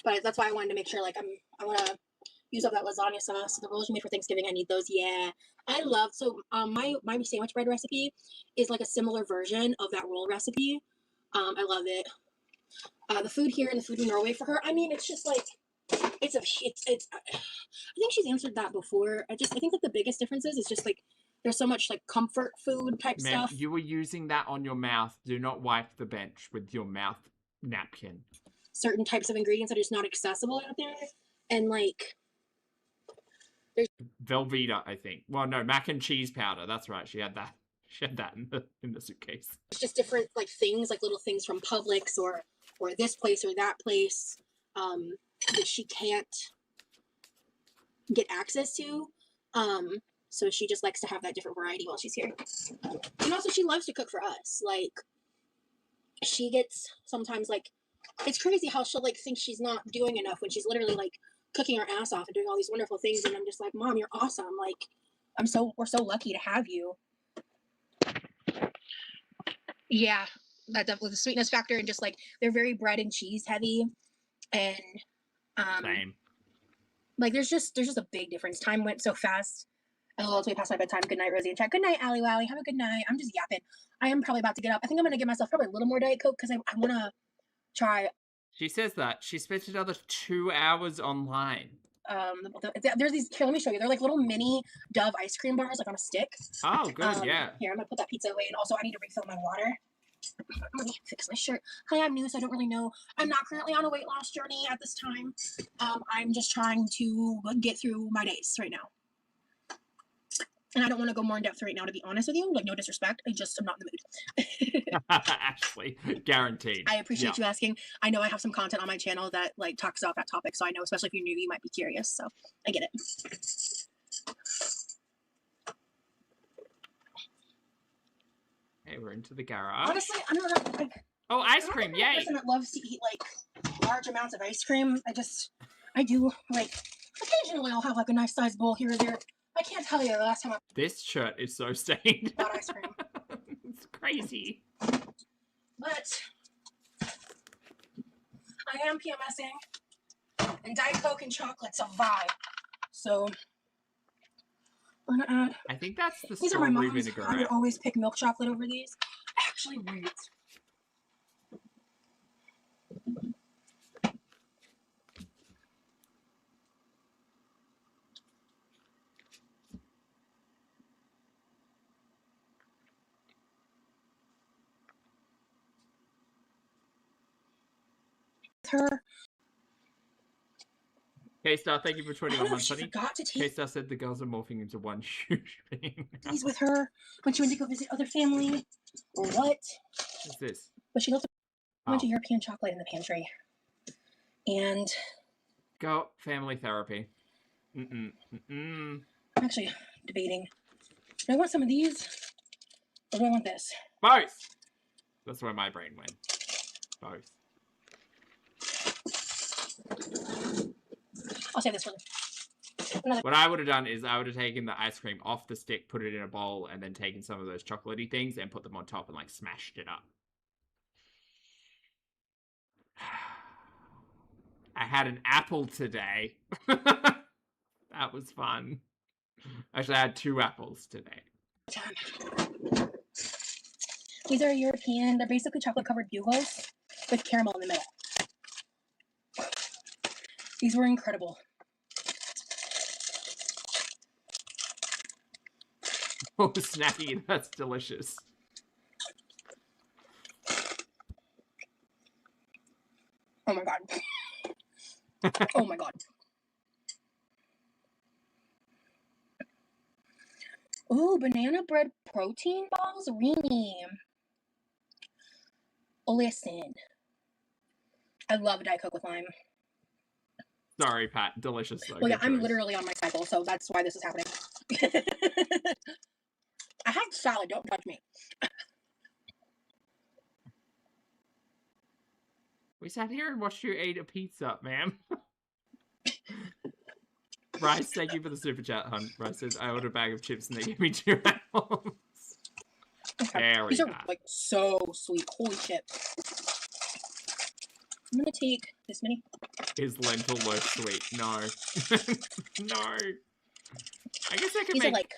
But that's why I wanted to make sure, like, I want to use up that lasagna sauce. The rolls you made for Thanksgiving, I need those. Yeah, I love. So, my sandwich bread recipe is like a similar version of that roll recipe. I love it. The food here and the food in Norway for her. I mean, it's just like it's. I think she's answered that before. I think that the biggest difference is just like there's so much like comfort food type stuff. You were using that on your mouth. Do not wipe the bench with your mouth napkin. Certain types of ingredients that are just not accessible out there, and like there's Velveeta, I think. Well, no, mac and cheese powder. That's right. She had that. She had that in the suitcase. It's just different like things, like little things from Publix or this place or that place that she can't get access to. So she just likes to have that different variety while she's here. And also she loves to cook for us. Like she gets sometimes like it's crazy how she'll like think she's not doing enough when she's literally like cooking her ass off and doing all these wonderful things, and I'm just like, Mom, you're awesome. Like we're so lucky to have you. Yeah, that definitely the sweetness factor, and just like they're very bread and cheese heavy, and same. Like there's just a big difference. Time went so fast. Oh, it's way past my bedtime. Good night, Rosie and Chat. Good night, Allie Wally. Have a good night. I'm just yapping. I am probably about to get up. I think I'm gonna give myself probably a little more Diet Coke because I wanna try. She says that she spent another 2 hours online. There's these. Here, let me show you. They're like little mini Dove ice cream bars, like on a stick. Oh, good. Yeah. Here, I'm gonna put that pizza away, and also I need to refill my water. Let me fix my shirt. Hi, I'm new, so I don't really know. I'm not currently on a weight loss journey at this time. I'm just trying to get through my days right now. And I don't want to go more in depth right now, to be honest with you. Like, no disrespect. I just am not in the mood. Ashley, guaranteed. I appreciate you asking. I know I have some content on my channel that like talks about that topic, so I know, especially if you're new, you might be curious. So I get it. Hey, we're into the garage. Honestly, I'm not like. Oh, ice cream! Yay! I'm a person that loves to eat like large amounts of ice cream. I do like occasionally I'll have like a nice sized bowl here or there. I can't tell you the last time This shirt is so stained. bought ice cream. It's crazy. But I am PMSing, and Diet Coke and chocolate's a vibe. So I'm gonna add. I think that's the These are my strawberry mom's. vinegar. I would always pick milk chocolate over these. Actually, wait. Her. K-Star, thank you for 21 months, She honey. forgot to take K-Star said the girls are morphing into one huge thing. these with her when she went to go visit other family, or what? What's this? But she left a bunch of European chocolate in the pantry. And go family therapy. I'm actually debating. Do I want some of these, or do I want this? Both. That's where my brain went. Both. I'll save this for another. What I would have done is I would have taken the ice cream off the stick, put it in a bowl, and then taken some of those chocolatey things and put them on top and like smashed it up. I had an apple today. That was fun. Actually, I had 2 apples today. These are European. They're basically chocolate-covered bugles with caramel in the middle. These were incredible. Oh, snacky. That's delicious. Oh my god. Oh my god. Ooh, banana bread protein balls? Really? Listen. I love Diet Coke with lime. Sorry, Pat. Delicious, though. Well, yeah, Good I'm choice. literally on my cycle, so that's why this is happening. I had salad, don't judge me. We sat here and watched you eat a pizza, ma'am. Rice, thank you for the super chat, hun. Rice says, I ordered a bag of chips and they gave me 2 apples. There we These go. are like so sweet. Holy shit. I'm gonna take this many. Is lentil loaf sweet? No. No. I guess I could These make are like...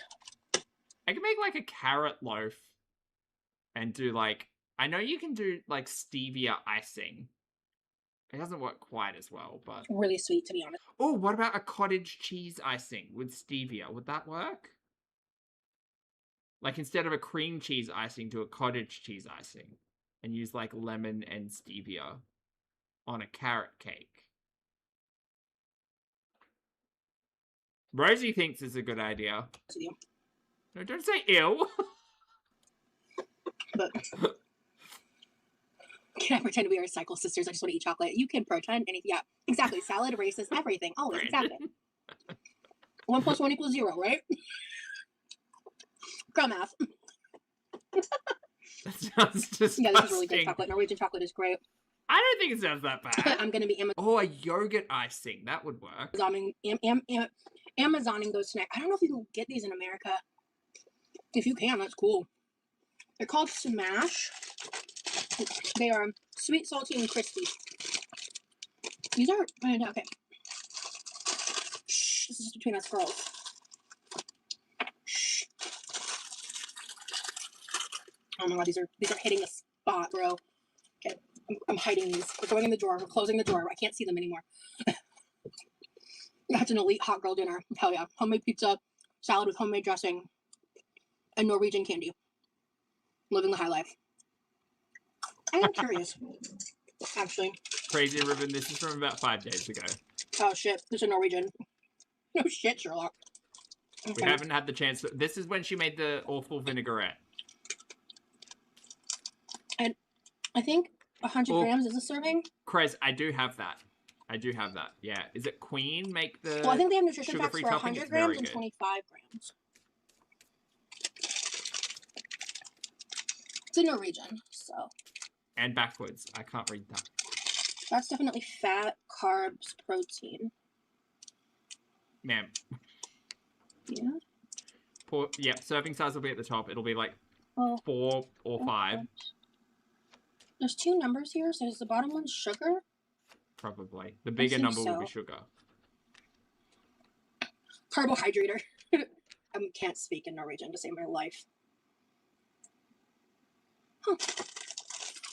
I could make like a carrot loaf and do like, I know you can do like stevia icing. It doesn't work quite as well, but really sweet, to be honest. oh, what about a cottage cheese icing with stevia? Would that work? Like instead of a cream cheese icing, do a cottage cheese icing and use like lemon and stevia on a carrot cake. Rosie thinks it's a good idea. No, don't say ill. But can I pretend we are cycle sisters? I just want to eat chocolate. You can pretend anything. Yeah, exactly. Salad, racist, everything. Always, exactly. 1 + 1 = 0, right? Girl math. That sounds disgusting. Yeah, this is really good chocolate. Norwegian chocolate is great. I don't think it sounds that bad. I'm gonna be Oh, a yogurt icing. That would work. Amazoning those tonight. I don't know if you can get these in America. If you can, that's cool. They're called Smash. They are sweet, salty, and crispy. These are okay. Shh, this is just between us girls. Shh. Oh my god, these are hitting the spot, bro. Okay, I'm hiding these. We're going in the drawer. We're closing the drawer. I can't see them anymore. That's an elite hot girl dinner. Hell yeah. Homemade pizza, salad with homemade dressing, and Norwegian candy. Living the high life. I am curious, actually. Crazy Ribbon, this is from about 5 days ago. Oh shit, this is Norwegian. No shit, Sherlock. Okay. We haven't had the chance. This is when she made the awful vinaigrette. And I think 100 grams is a serving. Chris, I do have that. Yeah. Is it Queen make the Well, I think they have nutrition facts for topping? 100 grams and 25 grams. It's in Norwegian, so. And backwards. I can't read that. That's definitely fat, carbs, protein. Ma'am. Yeah. Yeah, serving size will be at the top. It'll be like 4 or 5. There's 2 numbers here, so is the bottom one sugar? Probably. The bigger number will be sugar. Carbohydrator. I can't speak in Norwegian to save my life. Huh.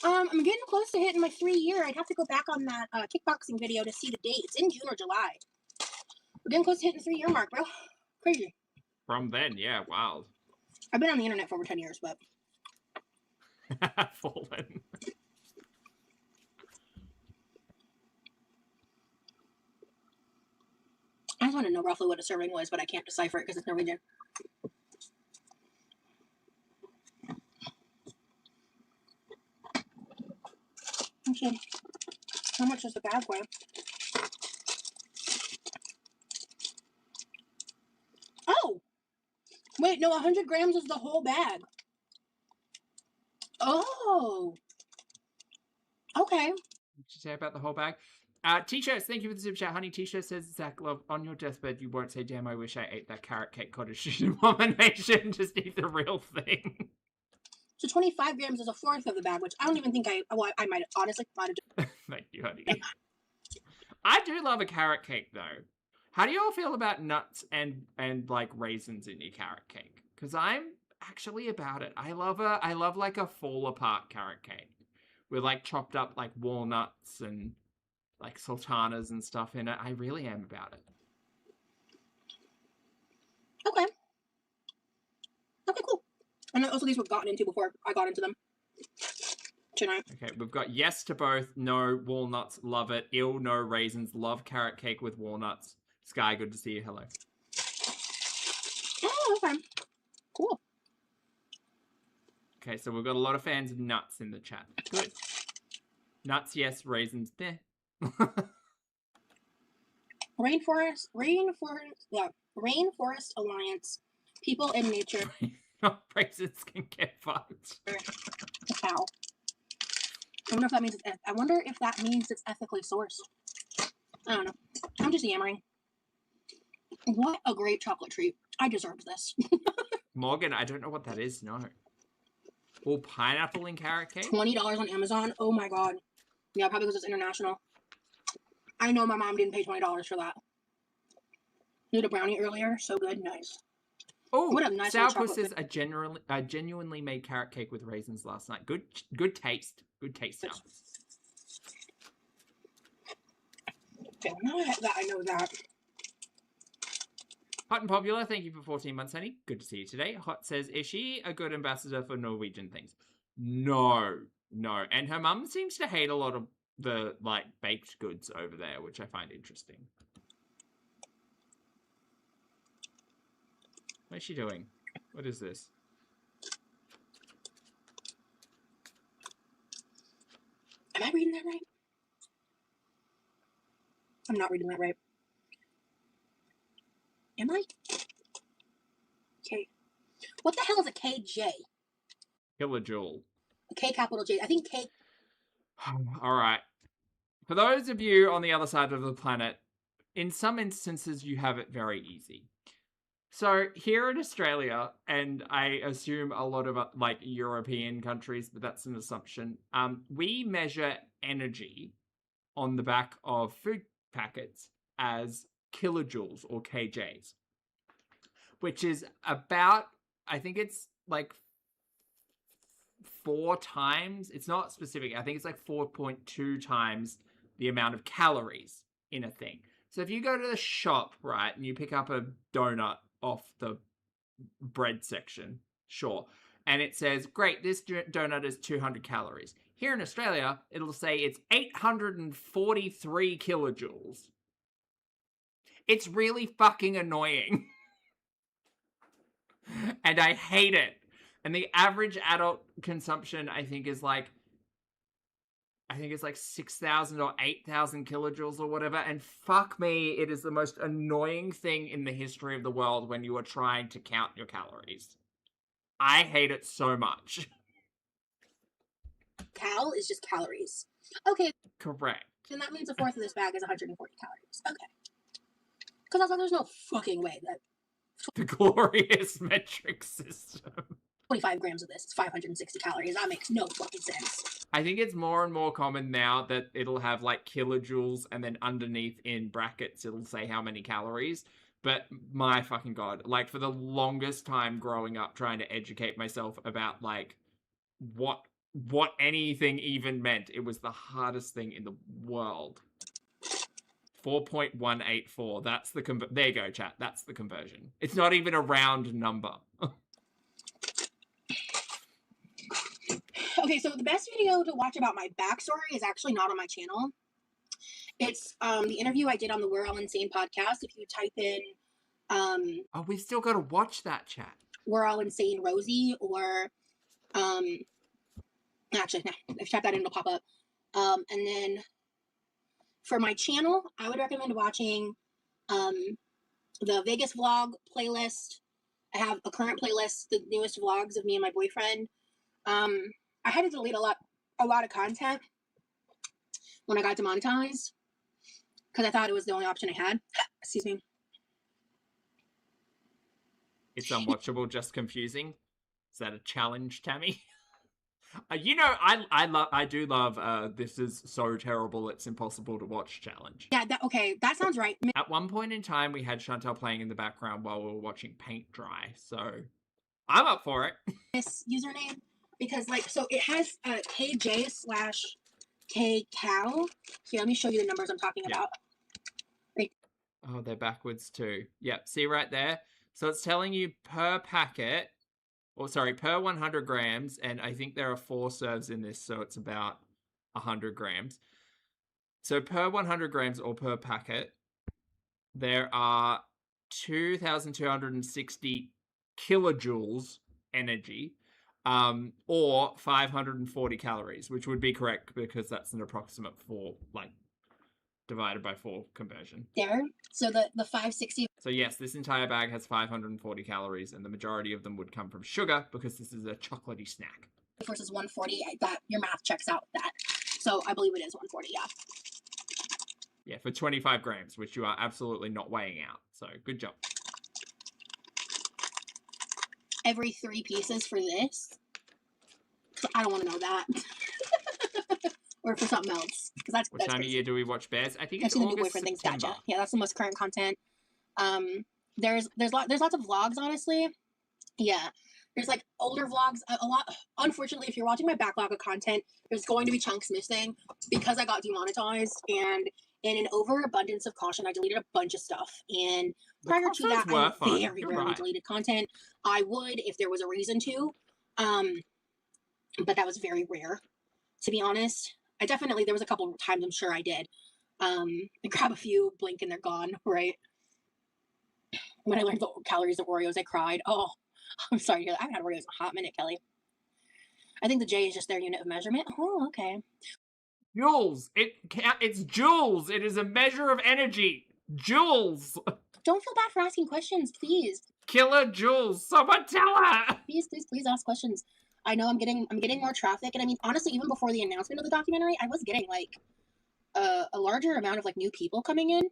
I'm getting close to hitting my 3-year. I'd have to go back on that kickboxing video to see the date. It's in June or July. We're getting close to hitting the 3-year mark, bro. Crazy. From then, yeah, wild. I've been on the internet for over 10 years, but... Fallen. I just want to know roughly what a serving was, but I can't decipher it because it's Norwegian. Actually, how much does the bag weigh? Oh! Wait, no, 100 grams is the whole bag. Oh! Okay. What did you say about the whole bag? T-shirts, thank you for the super chat. Honey T-shirt says, Zach Love, on your deathbed, you won't say, damn, I wish I ate that carrot cake cottage cheese abomination. Just eat the real thing. So 25 grams is a fourth of the bag, which I don't even think I might honestly might have. Thank you, honey. I do love a carrot cake, though. How do you all feel about nuts and like raisins in your carrot cake? Because I'm actually about it. I love like a fall apart carrot cake with like chopped up like walnuts and like sultanas and stuff in it. I really am about it. Okay. Okay, cool. And also these were gotten into before I got into them tonight. Okay, we've got yes to both, no walnuts, love it, ill, no raisins, love carrot cake with walnuts. Sky, good to see you. Hello. Oh, okay. Cool. Okay, so we've got a lot of fans of nuts in the chat. Good. Nuts, yes. Raisins, meh. Rainforest Alliance. People in nature. Raisins can get fucked. Cow. I wonder if that means I wonder if that means it's ethically sourced. I don't know. I'm just yammering. What a great chocolate treat. I deserved this. Morgan, I don't know what that is. No. All pineapple in carrot cake? $20 on Amazon. Oh my god. Yeah, probably because it's international. I know my mom didn't pay $20 for that. Did a brownie earlier. So good. Nice. Oh, what a nice Sourpuss says I genuinely made carrot cake with raisins last night. Good taste. Good taste, Sourpuss. Okay, now that I know that. Hot and Popular, thank you for 14 months, honey. Good to see you today. Hot says, is she a good ambassador for Norwegian things? No. And her mum seems to hate a lot of the, like, baked goods over there, which I find interesting. What is she doing? What is this? Am I reading that right? I'm not reading that right. Am I? Okay. What the hell is a KJ? Kilojoule. A K capital J. I think K. All right. For those of you on the other side of the planet, in some instances you have it very easy. So here in Australia, and I assume a lot of like European countries, but that's an assumption, we measure energy on the back of food packets as kilojoules or kJs, which is about, I think it's like 4 times, it's not specific, I think it's like 4.2 times the amount of calories in a thing. So if you go to the shop, right, and you pick up a donut off the bread section, sure, and it says, great, this donut is 200 calories. Here in Australia, it'll say it's 843 kilojoules. It's really fucking annoying. And I hate it. And the average adult consumption, I think, is like, it's like 6,000 or 8,000 kilojoules or whatever. And fuck me, it is the most annoying thing in the history of the world when you are trying to count your calories. I hate it so much. Cal is just calories. Okay. Correct. Then that means a fourth of this bag is 140 calories. Okay. Because I was like, there's no fucking way that the glorious metric system. 25 grams of this is 560 calories. That makes no fucking sense. I think it's more and more common now that it'll have like kilojoules and then underneath in brackets it'll say how many calories. But my fucking god, like for the longest time growing up trying to educate myself about like what anything even meant, it was the hardest thing in the world. 4.184. That's the there you go, chat. That's the conversion. It's not even a round number. Okay, so the best video to watch about my backstory is actually not on my channel. It's the interview I did on the We're All Insane podcast. If you type in oh, we've still got to watch that, chat. We're All Insane Rosie, or actually, no, if you type that in, it'll pop up. And then for my channel, I would recommend watching the Vegas vlog playlist. I have a current playlist, the newest vlogs of me and my boyfriend. I had to delete a lot of content when I got demonetized because I thought it was the only option I had. Excuse me. It's unwatchable, just confusing. Is that a challenge, Tammy? You know, I do love this is so terrible it's impossible to watch challenge. Yeah, okay, that sounds right. At one point in time, we had Chantal playing in the background while we were watching paint dry, so I'm up for it. This username, because like, so it has KJ/KCal. Here, let me show you the numbers I'm talking about. Right. Oh, they're backwards too. Yep, see right there? So it's telling you per packet, or sorry, per 100 grams, and I think there are 4 serves in this, so it's about 100 grams. So per 100 grams or per packet, there are 2,260 kilojoules energy, or 540 calories, which would be correct because that's an approximate 4, like, divided by 4 conversion. There. So the 560. So yes, this entire bag has 540 calories, and the majority of them would come from sugar because this is a chocolatey snack. Versus 140. That your math checks out with that. So I believe it is 140, yeah. Yeah, for 25 grams, which you are absolutely not weighing out. So good job. Every 3 pieces for this. I don't want to know that. Or for something else. Because that's What time crazy. of year do we watch Bears? I think I've it's seen the August, new boyfriend things. September. Gotcha. Yeah, that's the most current content. There's lots of vlogs, honestly. Yeah. There's like older vlogs, a lot. Unfortunately, if you're watching my backlog of content, there's going to be chunks missing because I got demonetized, and in an overabundance of caution, I deleted a bunch of stuff. And prior to that, I very rarely deleted content. I would if there was a reason to, but that was very rare, to be honest. There was a couple of times I'm sure I did. I grab a few, blink, and they're gone, right? When I learned the calories of Oreos, I cried. Oh, I'm sorry. I haven't had Oreos in a hot minute, Kelly. I think the J is just their unit of measurement. Oh, okay. Joules. It's joules. It is a measure of energy. Joules. Don't feel bad for asking questions, please. Kilojoules. Someone tell her. Please ask questions. I know I'm getting more traffic, and I mean, honestly, even before the announcement of the documentary, I was getting like a larger amount of like new people coming in.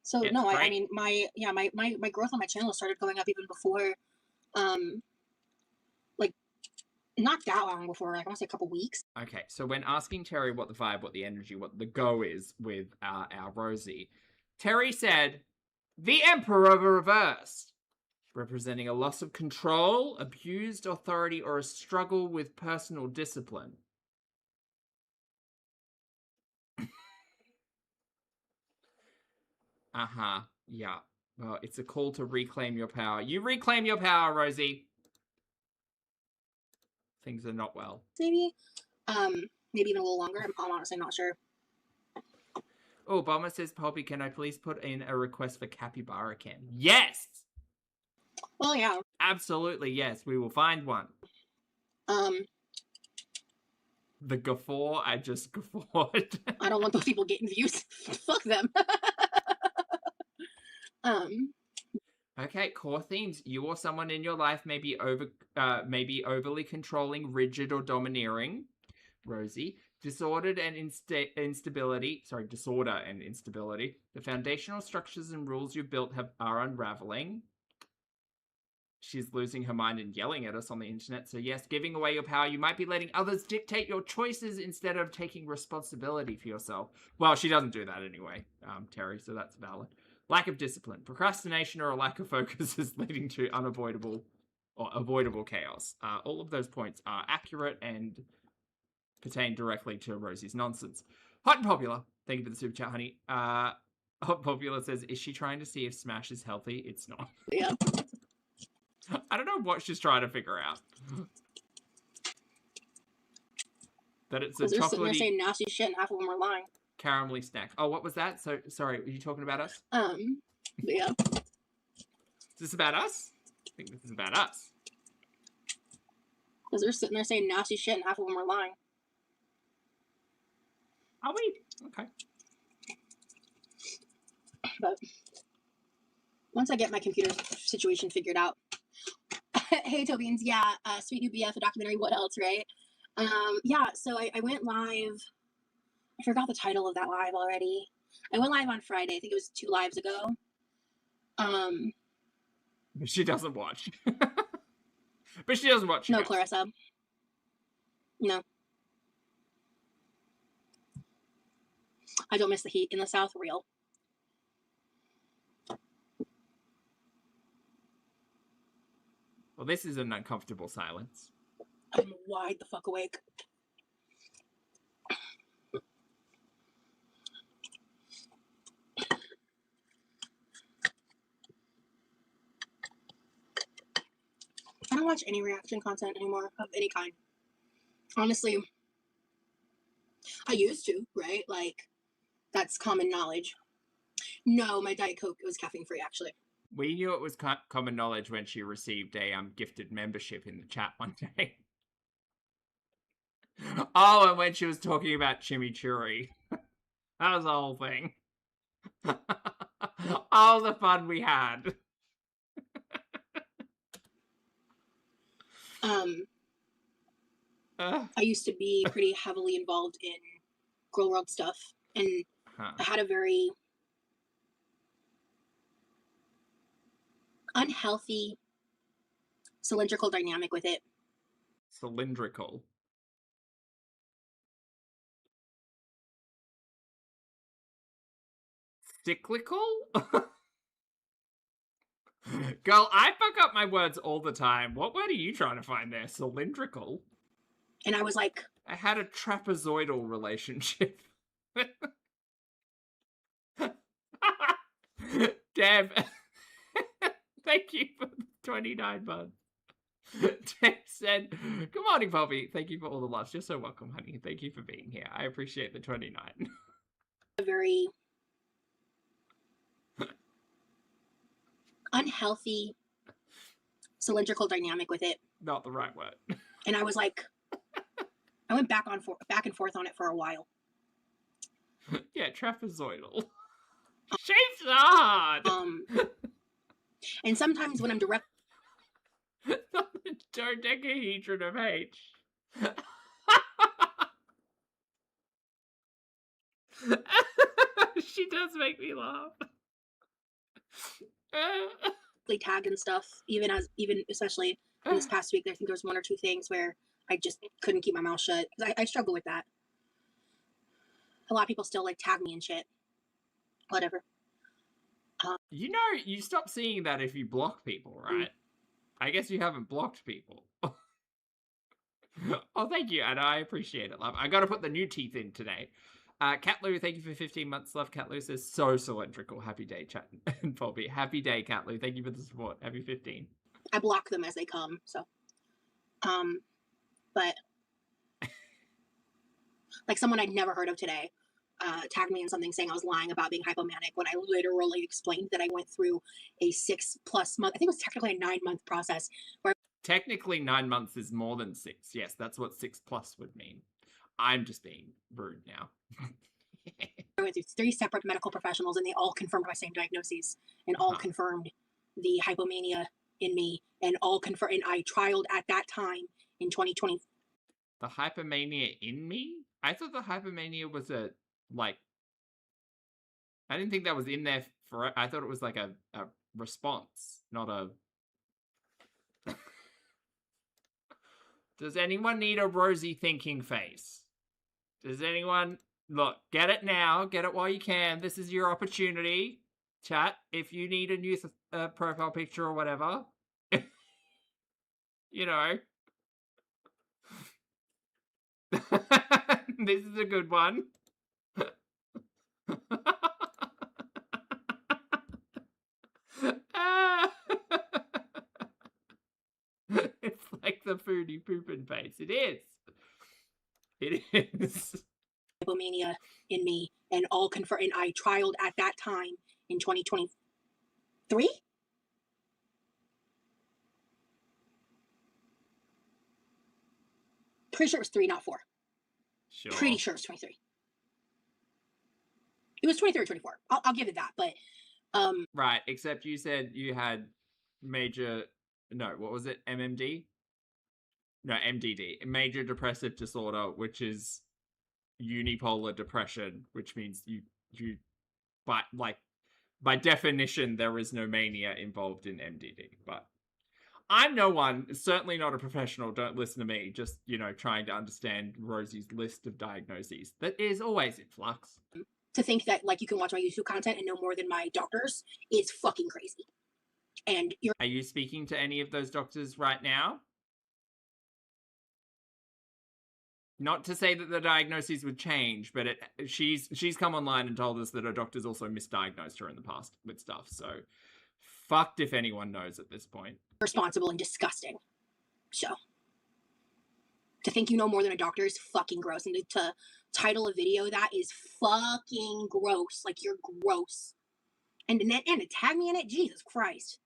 So no, I mean, my growth on my channel started going up even before, like not that long before, like I want to say a couple weeks. Okay, so when asking Terry what the vibe, what the energy, what the go is with our Rosie, Terry said, the Emperor reversed, representing a loss of control, abused authority, or a struggle with personal discipline. Yeah. Well, it's a call to reclaim your power. You reclaim your power, Rosie. Things are not well. Maybe even a little longer. I'm honestly not sure. Oh, Obama says, Poppy, can I please put in a request for Capybara Cam? Yes! Well, yeah. Absolutely, yes. We will find one. The guffaw, I just guffawed. I don't want those people getting views. Fuck them. Okay, core themes. You or someone in your life may be overly controlling, rigid, or domineering. Rosie. Disorder and instability. The foundational structures and rules you've built are unraveling. She's losing her mind and yelling at us on the internet. So yes, giving away your power. You might be letting others dictate your choices instead of taking responsibility for yourself. Well, she doesn't do that anyway, Terry, so that's valid. Lack of discipline. Procrastination or a lack of focus is leading to avoidable chaos. All of those points are accurate and pertain directly to Rosie's nonsense. Hot and Popular. Thank you for the super chat, honey. Hot Popular says, is she trying to see if Smash is healthy? It's not. Yeah. I don't know what she's trying to figure out. That it's a chocolatey... They're sitting there saying nasty shit and half of them are lying. Caramelly snack. Oh, what was that? So, sorry, were you talking about us? Yeah. Is this about us? I think this is about us. Because they're sitting there saying nasty shit and half of them are lying. Are we? Okay. But once I get my computer situation figured out. Hey, Tobians. Yeah, Sweet New BF, a documentary. What else, right? Yeah, so I went live. I forgot the title of that live already. I went live on Friday. I think it was 2 lives ago. She doesn't watch. But she doesn't watch. No, Clarissa. No. I don't miss the heat in the South. Real. Well, this is an uncomfortable silence. I'm wide the fuck awake. I don't watch any reaction content anymore of any kind. Honestly, I used to, right? Like, that's common knowledge. No, my Diet Coke was caffeine free, actually. We knew it was common knowledge when she received a gifted membership in the chat one day. Oh, and when she was talking about chimichurri. That was the whole thing. All the fun we had. I used to be pretty heavily involved in girl world stuff, and I had a very unhealthy cylindrical dynamic with it. Cylindrical. Cyclical? Girl, I fuck up my words all the time. What word are you trying to find there? Cylindrical? And I was like... I had a trapezoidal relationship. Deb, thank you for the 29 months. Deb said, good morning, Bobby. Thank you for all the loves. You're so welcome, honey. Thank you for being here. I appreciate the 29. A very unhealthy cylindrical dynamic with it. Not the right word. And I was like, I went back and forth on it for a while. Yeah, trapezoidal. Shapes are hard. And sometimes when I'm direct, the dodecahedron of H. She does make me laugh. tagged and stuff, even especially in this past week, I think there was 1 or 2 things where I just couldn't keep my mouth shut. I struggle with that. A lot of people still like tag me and shit. Whatever. You know, you stop seeing that if you block people, right? I guess you haven't blocked people. Oh, thank you, and I appreciate it, love. I gotta put the new teeth in today. Catloo, thank you for 15 months, love. Catloo says, so cylindrical. Happy day, chat and Bobby. Happy day, Catloo. Thank you for the support. Happy 15. I block them as they come, so. But like someone I'd never heard of today tagged me in something saying I was lying about being hypomanic when I literally explained that I went through a 6+ month, I think it was technically a 9-month process. Technically 9 months is more than 6. Yes, that's what 6+ would mean. I'm just being rude now. I went through 3 separate medical professionals and they all confirmed my same diagnoses and all confirmed the hypomania in me and all confirmed, and I trialed at that time in 2020. The hypomania in me? I thought the hypomania was a, like, I didn't think that was in there for, I thought it was like a response, not a... Does anyone need a rosy thinking face? Does anyone... Look, get it now. Get it while you can. This is your opportunity. Chat, if you need a new profile picture or whatever. You know. This is a good one. It's like the foodie pooping face. It is. It is. Hypomania in me and all confirmed, and I trialed at that time in 2023. Pretty sure it was 3, not 4. Sure. Pretty sure it was 23. It was 23 or 24. I'll give it that, but right, except you said you had major, no, what was it? MMD? No, MDD. Major depressive disorder, which is unipolar depression, which means you by definition there is no mania involved in MDD. But I'm no one, certainly not a professional, don't listen to me, just, you know, trying to understand Rosie's list of diagnoses that is always in flux. To think that, like, you can watch my YouTube content and know more than my doctors is fucking crazy. And Are you speaking to any of those doctors right now? Not to say that the diagnoses would change, but she's come online and told us that her doctors also misdiagnosed her in the past with stuff. So, fucked if anyone knows at this point. Responsible and disgusting. So, to think you know more than a doctor is fucking gross. And to title a video that is fucking gross. Like, you're gross. And to tag me in it? Jesus Christ.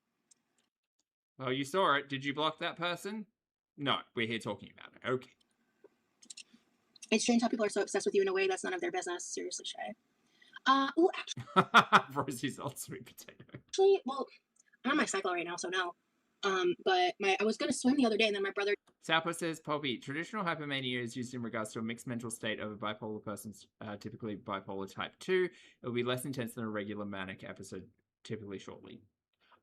Well, you saw it. Did you block that person? No, we're here talking about it. Okay. It's strange how people are so obsessed with you in a way that's none of their business. Seriously, Shay. Ooh, Rosie's old sweet potato. Actually, well, I'm on my cycle right now, so no. But I was gonna swim the other day, and then my brother. Salpo says, Poppy, traditional hypomania is used in regards to a mixed mental state of a bipolar person, typically bipolar type 2. It will be less intense than a regular manic episode, typically shortly.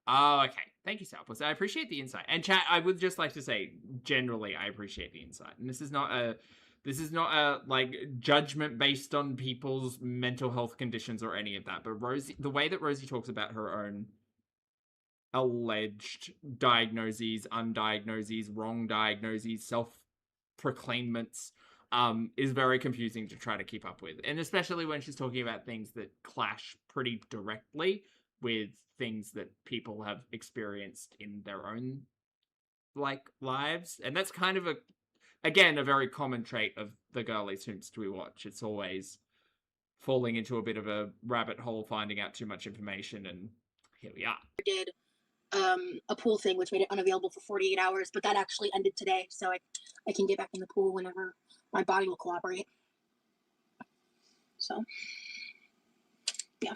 Oh, okay. Thank you, Salpo. I appreciate the insight. And chat, I would just like to say, generally, I appreciate the insight. And this is not a like judgment based on people's mental health conditions or any of that. But Rosie, the way that Rosie talks about her own alleged diagnoses, undiagnoses, wrong diagnoses, self-proclaimments, is very confusing to try to keep up with. And especially when she's talking about things that clash pretty directly with things that people have experienced in their own, like, lives. And that's kind of again, a very common trait of the girlies whomst we watch. It's always falling into a bit of a rabbit hole, finding out too much information, and here we are. Did a pool thing, which made it unavailable for 48 hours, but that actually ended today, so I can get back in the pool whenever my body will cooperate. So, yeah.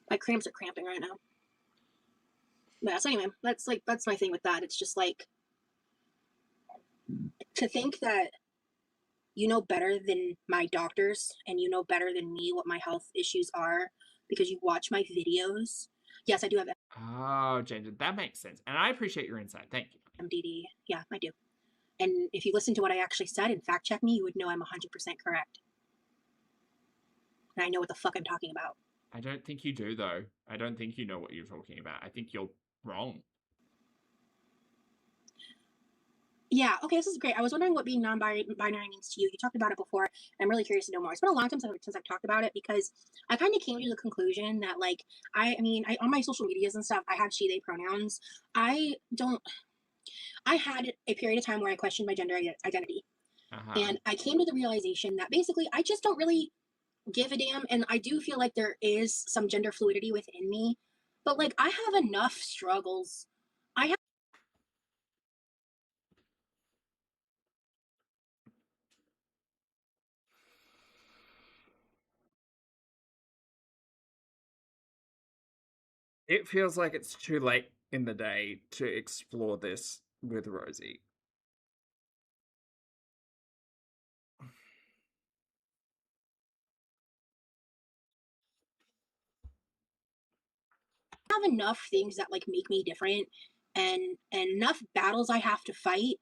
My cramps are cramping right now. Yeah, so anyway, that's my thing with that. It's just like, to think that you know better than my doctors and you know better than me what my health issues are because you watch my videos. Yes, I do have Oh, Ginger, that makes sense. And I appreciate your insight. Thank you. MDD. Yeah, I do. And if you listen to what I actually said and fact check me, you would know I'm 100% correct. And I know what the fuck I'm talking about. I don't think you do, though. I don't think you know what you're talking about. I think you're wrong. Yeah, okay, this is great. I was wondering what being non-binary means to you. You talked about it before, and I'm really curious to know more. It's been a long time since I've talked about it because I kind of came to the conclusion that, like, I mean, on my social medias and stuff, I have she, they pronouns. I had a period of time where I questioned my gender identity. And I came to the realization that basically I just don't really give a damn. And I do feel like there is some gender fluidity within me. But, like, I have enough struggles. It feels like it's too late in the day to explore this with Rosie. Have enough things that, like, make me different and enough battles I have to fight.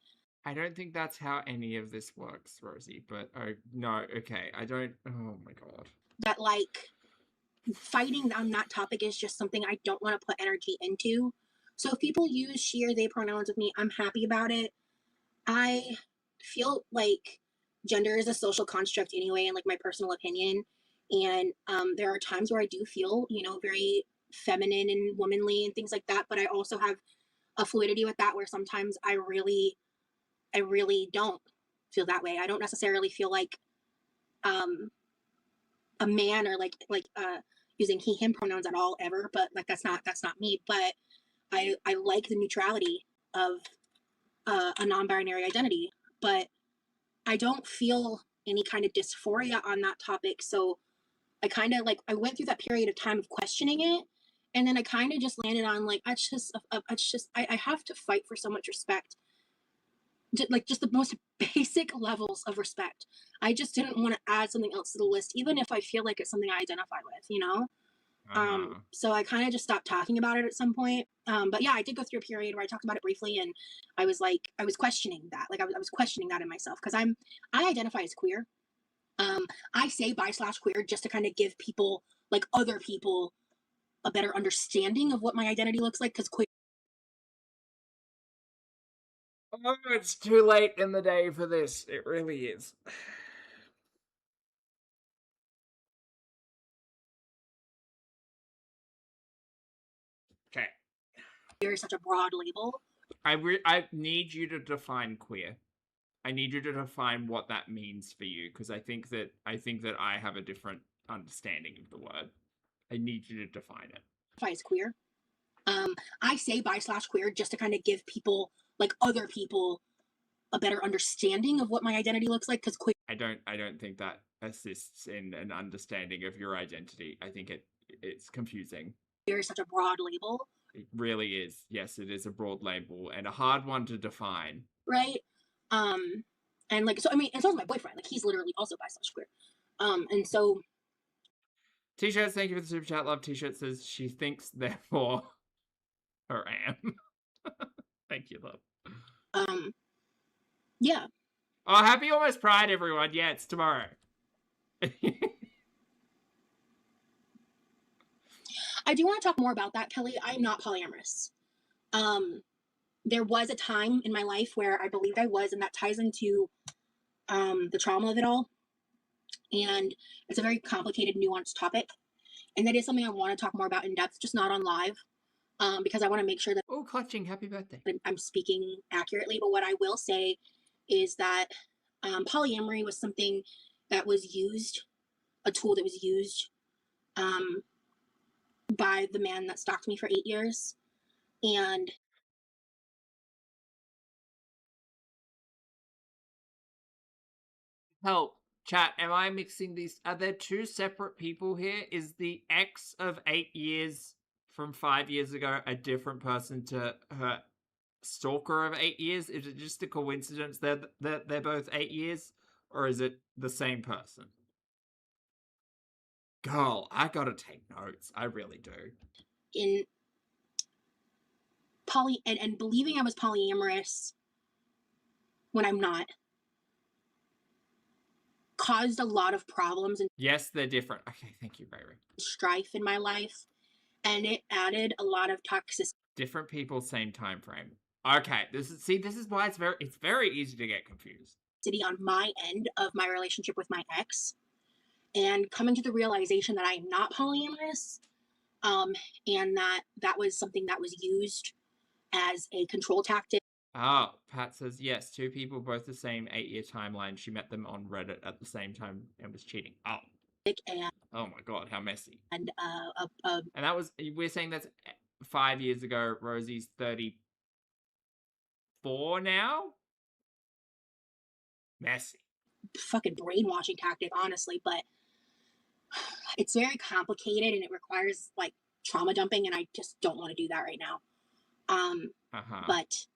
I don't think that's how any of this works, Rosie, but no, okay. I don't, oh my god. That, like, fighting on that topic is just something I don't want to put energy into. So if people use she or they pronouns with me, I'm happy about it. I feel like gender is a social construct anyway, and, like, my personal opinion. And there are times where I do feel, you know, very feminine and womanly and things like that. But I also have a fluidity with that where sometimes I really don't feel that way. I don't necessarily feel like a man or like using he him pronouns at all ever, but, like, that's not me. But I like the neutrality of a non-binary identity, but I don't feel any kind of dysphoria on that topic. So I kind of, like, I went through that period of time of questioning it, and then I kind of just landed on, like, I have to fight for so much respect, like, just the most basic levels of respect. I just didn't want to add something else to the list, even if I feel like it's something I identify with, you know? So I kind of just stopped talking about it at some point. But yeah, I did go through a period where I talked about it briefly, and I was questioning that. Like, I was questioning that in myself because I identify as queer. I say bi/queer just to kind of give people, like, other people, a better understanding of what my identity looks like, because queer. Oh, it's too late in the day for this. It really is. Okay. Queer is such a broad label. I need you to define queer. I need you to define what that means for you, because I think that I have a different understanding of the word. I need you to define it. As queer. I say bi/queer just to kind of give people, like, other people, a better understanding of what my identity looks like, because queer. I don't think that assists in an understanding of your identity. I think it's confusing. Queer is such a broad label. It really is. Yes, it is a broad label and a hard one to define. Right? And like, so I mean, and so is my boyfriend. Like, he's literally also bisexual. And so T-shirts, thank you for the super chat. Love T-shirt says she thinks therefore her am. Thank you, love. Yeah. Oh, happy almost Pride, everyone. Yeah, it's tomorrow. I do want to talk more about that, Kelly. I'm not polyamorous. There was a time in my life where I believed I was, and that ties into the trauma of it all. And it's a very complicated, nuanced topic. And that is something I want to talk more about in depth, just not on live, because I want to make sure that clutching, happy birthday. I'm speaking accurately. But what I will say is that polyamory was something that was used, a tool that was used by the man that stalked me for 8 years. And help. Chat, am I mixing these? Are there two separate people here? Is the ex of 8 years from 5 years ago a different person to her stalker of 8 years? Is it just a coincidence they're both 8 years? Or is it the same person? Girl, I gotta take notes. I really do. In and believing I was polyamorous when I'm not caused a lot of problems and yes, they're different. Okay, thank you, Ray. Strife in my life, and it added a lot of toxicity. Different people, same time frame. Okay, this is why it's very easy to get confused. On my end of my relationship with my ex, and coming to the realization that I am not polyamorous, and that was something that was used as a control tactic. Oh, Pat says, yes, two people, both the same 8-year timeline. She met them on Reddit at the same time and was cheating. Oh. And, oh my God, how messy. And that was, we're saying that's 5 years ago. Rosie's 34 now? Messy. Fucking brainwashing tactic, honestly, but it's very complicated and it requires like trauma dumping, and I just don't want to do that right now. But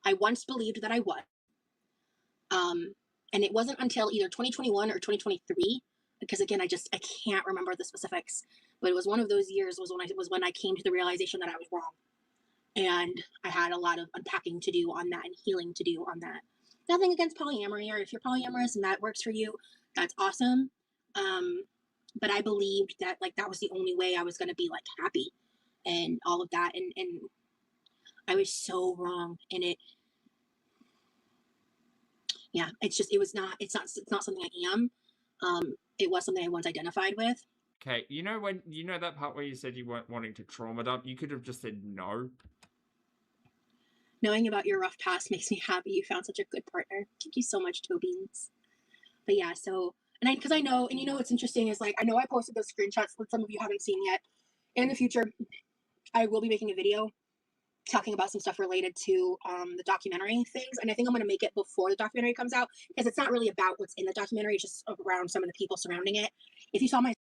I once believed that I was. And it wasn't until either 2021 or 2023, because again, I can't remember the specifics, but it was one of those years was when I came to the realization that I was wrong. And I had a lot of unpacking to do on that and healing to do on that. Nothing against polyamory, or if you're polyamorous and that works for you, that's awesome. But I believed that like that was the only way I was going to be like happy and all of that. And I was so wrong. And it's not something I am. It was something I once identified with. Okay, you know that part where you said you weren't wanting to trauma dump, you could have just said no. Knowing about your rough past makes me happy you found such a good partner. Thank you so much, Tobeans. But yeah, so, and because I know, and you know what's interesting is like, I know I posted those screenshots that some of you haven't seen yet. In the future, I will be making a video talking about some stuff related to the documentary things. And I think I'm going to make it before the documentary comes out, because it's not really about what's in the documentary, it's just around some of the people surrounding it. If you saw my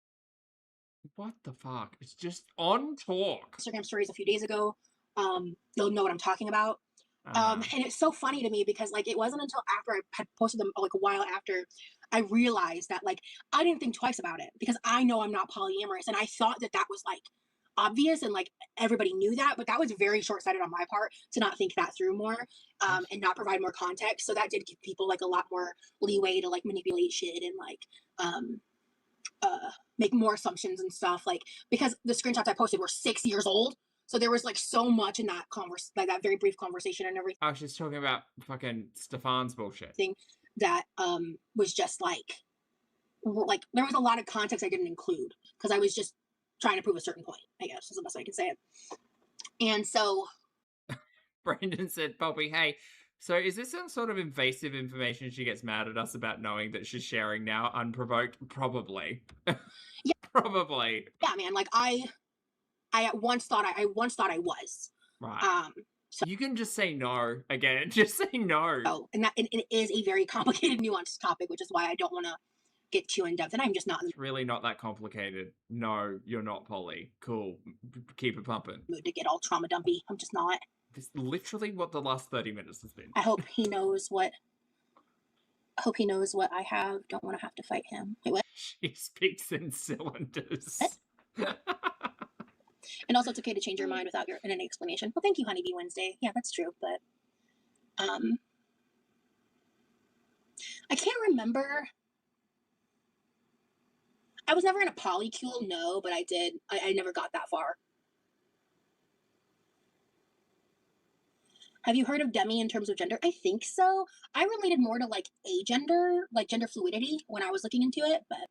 what the fuck? It's just on talk. Instagram stories a few days ago, you'll know what I'm talking about. And it's so funny to me because like it wasn't until after I had posted them like a while after I realized that like I didn't think twice about it, because I know I'm not polyamorous, and I thought that was like obvious and like everybody knew that, but that was very short-sighted on my part to not think that through more, and not provide more context. So that did give people like a lot more leeway to like manipulate shit and like make more assumptions and stuff, like because the screenshots I posted were 6 years old. So there was like so much in that that very brief conversation and everything. Oh, she's talking about fucking Stefan's bullshit. That was just like there was a lot of context I didn't include because I was just trying to prove a certain point, I guess is the best way I can say it. And so Brendan said, Bobby, hey, so is this some sort of invasive information she gets mad at us about knowing that she's sharing now unprovoked? Probably. Yeah. Probably. Yeah, man. Like I once thought I was. Right. So you can just say no again. Just say no. Oh, and it is a very complicated, nuanced topic, which is why I don't want to get too in depth, and I'm just not in It's really not that complicated. No, you're not poly. Cool. Keep it pumping. the mood to get all trauma dumpy. I'm just not. This is literally what the last 30 minutes has been. I hope he knows what I have. Don't want to have to fight him. Wait, what? She speaks in cylinders. And also, it's okay to change your mind without any explanation. Well, thank you, Honeybee Wednesday. Yeah, that's true, but I can't remember. I was never in a polycule, no, but I did. I never got that far. Have you heard of demi in terms of gender? I think so. I related more to like agender, like gender fluidity when I was looking into it, but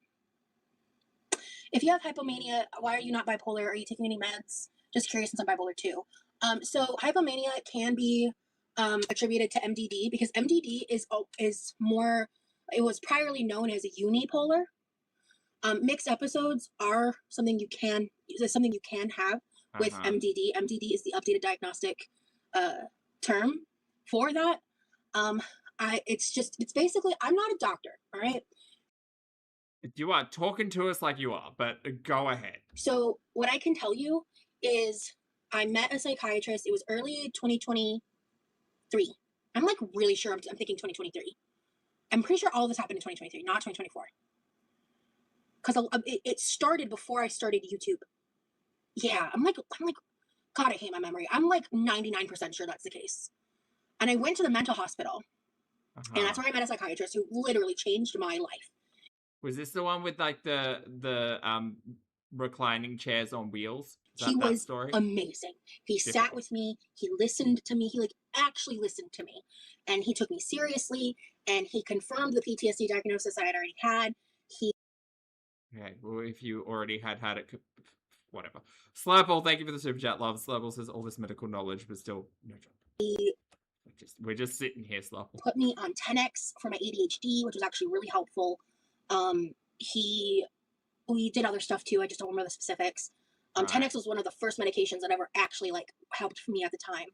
if you have hypomania, why are you not bipolar? Are you taking any meds? Just curious since I'm bipolar too. So hypomania can be attributed to MDD because MDD is more, it was priorly known as a unipolar. Mixed episodes are something you can have with MDD. MDD is the updated diagnostic term for that. It's basically, I'm not a doctor, all right? You are talking to us like you are, but go ahead. So what I can tell you is I met a psychiatrist. It was early 2023. I'm like really sure I'm thinking 2023. I'm pretty sure all of this happened in 2023, not 2024. Because it started before I started YouTube. Yeah, I'm like, God, I hate my memory. I'm like 99% sure that's the case. And I went to the mental hospital, and that's where I met a psychiatrist who literally changed my life. Was this the one with like the reclining chairs on wheels? He was amazing. He sat with me. He listened to me. He like actually listened to me, and he took me seriously. And he confirmed the PTSD diagnosis I had already had. Okay, well, if you already had it, whatever. Slurple, thank you for the super chat, love. Slurple says all this medical knowledge, but still no job. We're just sitting here, Slurple. Put me on 10x for my ADHD, which was actually really helpful. We did other stuff too. I just don't remember the specifics. 10x was one of the first medications that ever actually like helped for me at the time.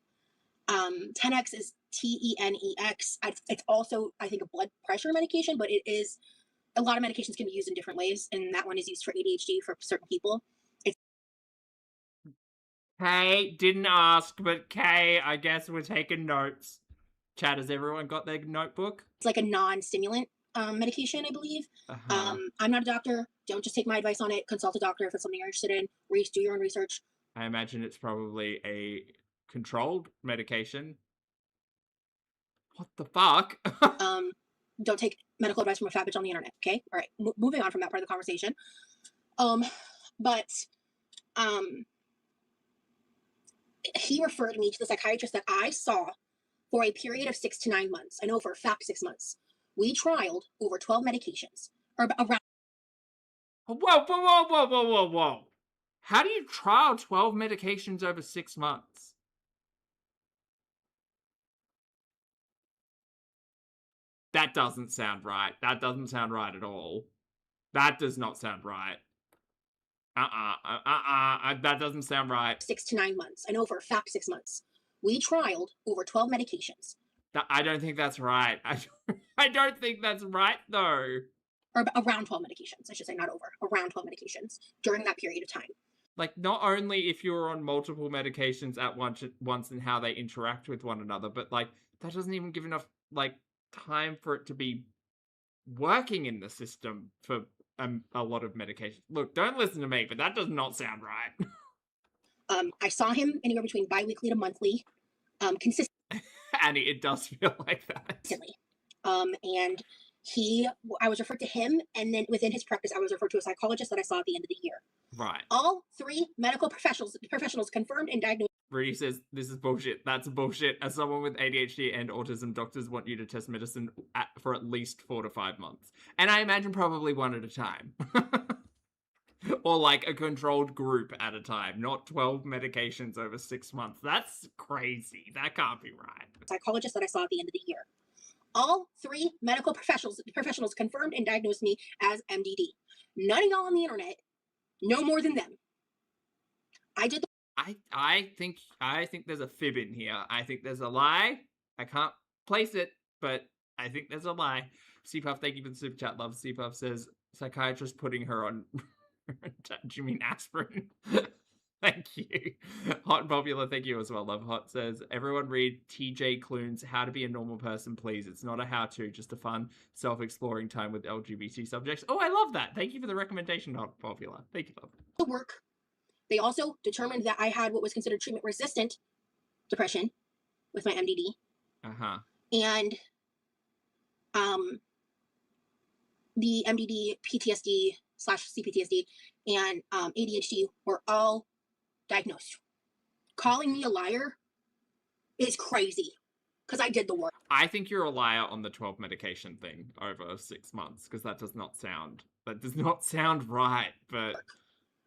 10x is TENEX. It's also, I think, a blood pressure medication, but it is, a lot of medications can be used in different ways, and that one is used for ADHD for certain people. Kay, didn't ask, but Kay, I guess we're taking notes. Chat, has everyone got their notebook? It's like a non-stimulant medication, I believe. I'm not a doctor. Don't just take my advice on it. Consult a doctor if it's something you're interested in. Do your own research. I imagine it's probably a controlled medication. What the fuck? Don't take medical advice from a fat bitch on the internet, okay? All right, moving on from that part of the conversation. He referred me to the psychiatrist that I saw for a period of 6 to 9 months. I know for a fact 6 months. We trialed over 12 medications. Or around. Whoa. How do you trial 12 medications over 6 months? That doesn't sound right. That doesn't sound right at all. That does not sound right. That doesn't sound right. 6 to 9 months. I know for a fact 6 months. We trialed over 12 medications. I don't think that's right. I don't think that's right, though. Or around 12 medications. I should say, not over. Around 12 medications during that period of time. Like, not only if you're on multiple medications at once and how they interact with one another, but, like, that doesn't even give enough, like, time for it to be working in the system for a lot of medications. Look, don't listen to me, but that does not sound right. I saw him anywhere between bi-weekly to monthly, consistently. Annie, it does feel like that. And I was referred to him, and then within his practice, I was referred to a psychologist that I saw at the end of the year. Right. All 3 medical professionals confirmed and diagnosed. Rudy says, this is bullshit. That's bullshit. As someone with ADHD and autism, doctors want you to test medicine for at least 4 to 5 months. And I imagine probably 1 at a time. Or like a controlled group at a time, not 12 medications over 6 months. That's crazy. That can't be right. Psychologist that I saw at the end of the year. All 3 medical professionals confirmed and diagnosed me as MDD. None of y'all on the internet know more than them. I think there's a fib in here. I think there's a lie. I can't place it, but I think there's a lie. CPuff, thank you for the super chat. Love CPuff says psychiatrist putting her on. Do you mean aspirin? Thank you. Hot and Popular, thank you as well. Love Hot says, everyone read TJ Klune's How to Be a Normal Person, please. It's not a how-to, just a fun, self-exploring time with LGBT subjects. Oh, I love that. Thank you for the recommendation, Hot and Popular. Thank you, love. The work. They also determined that I had what was considered treatment-resistant depression with my MDD. Uh-huh. And the MDD, PTSD / CPTSD, and ADHD were all diagnosed. Calling me a liar is crazy because I did the work. I think you're a liar on the 12 medication thing over 6 months because that does not sound right. But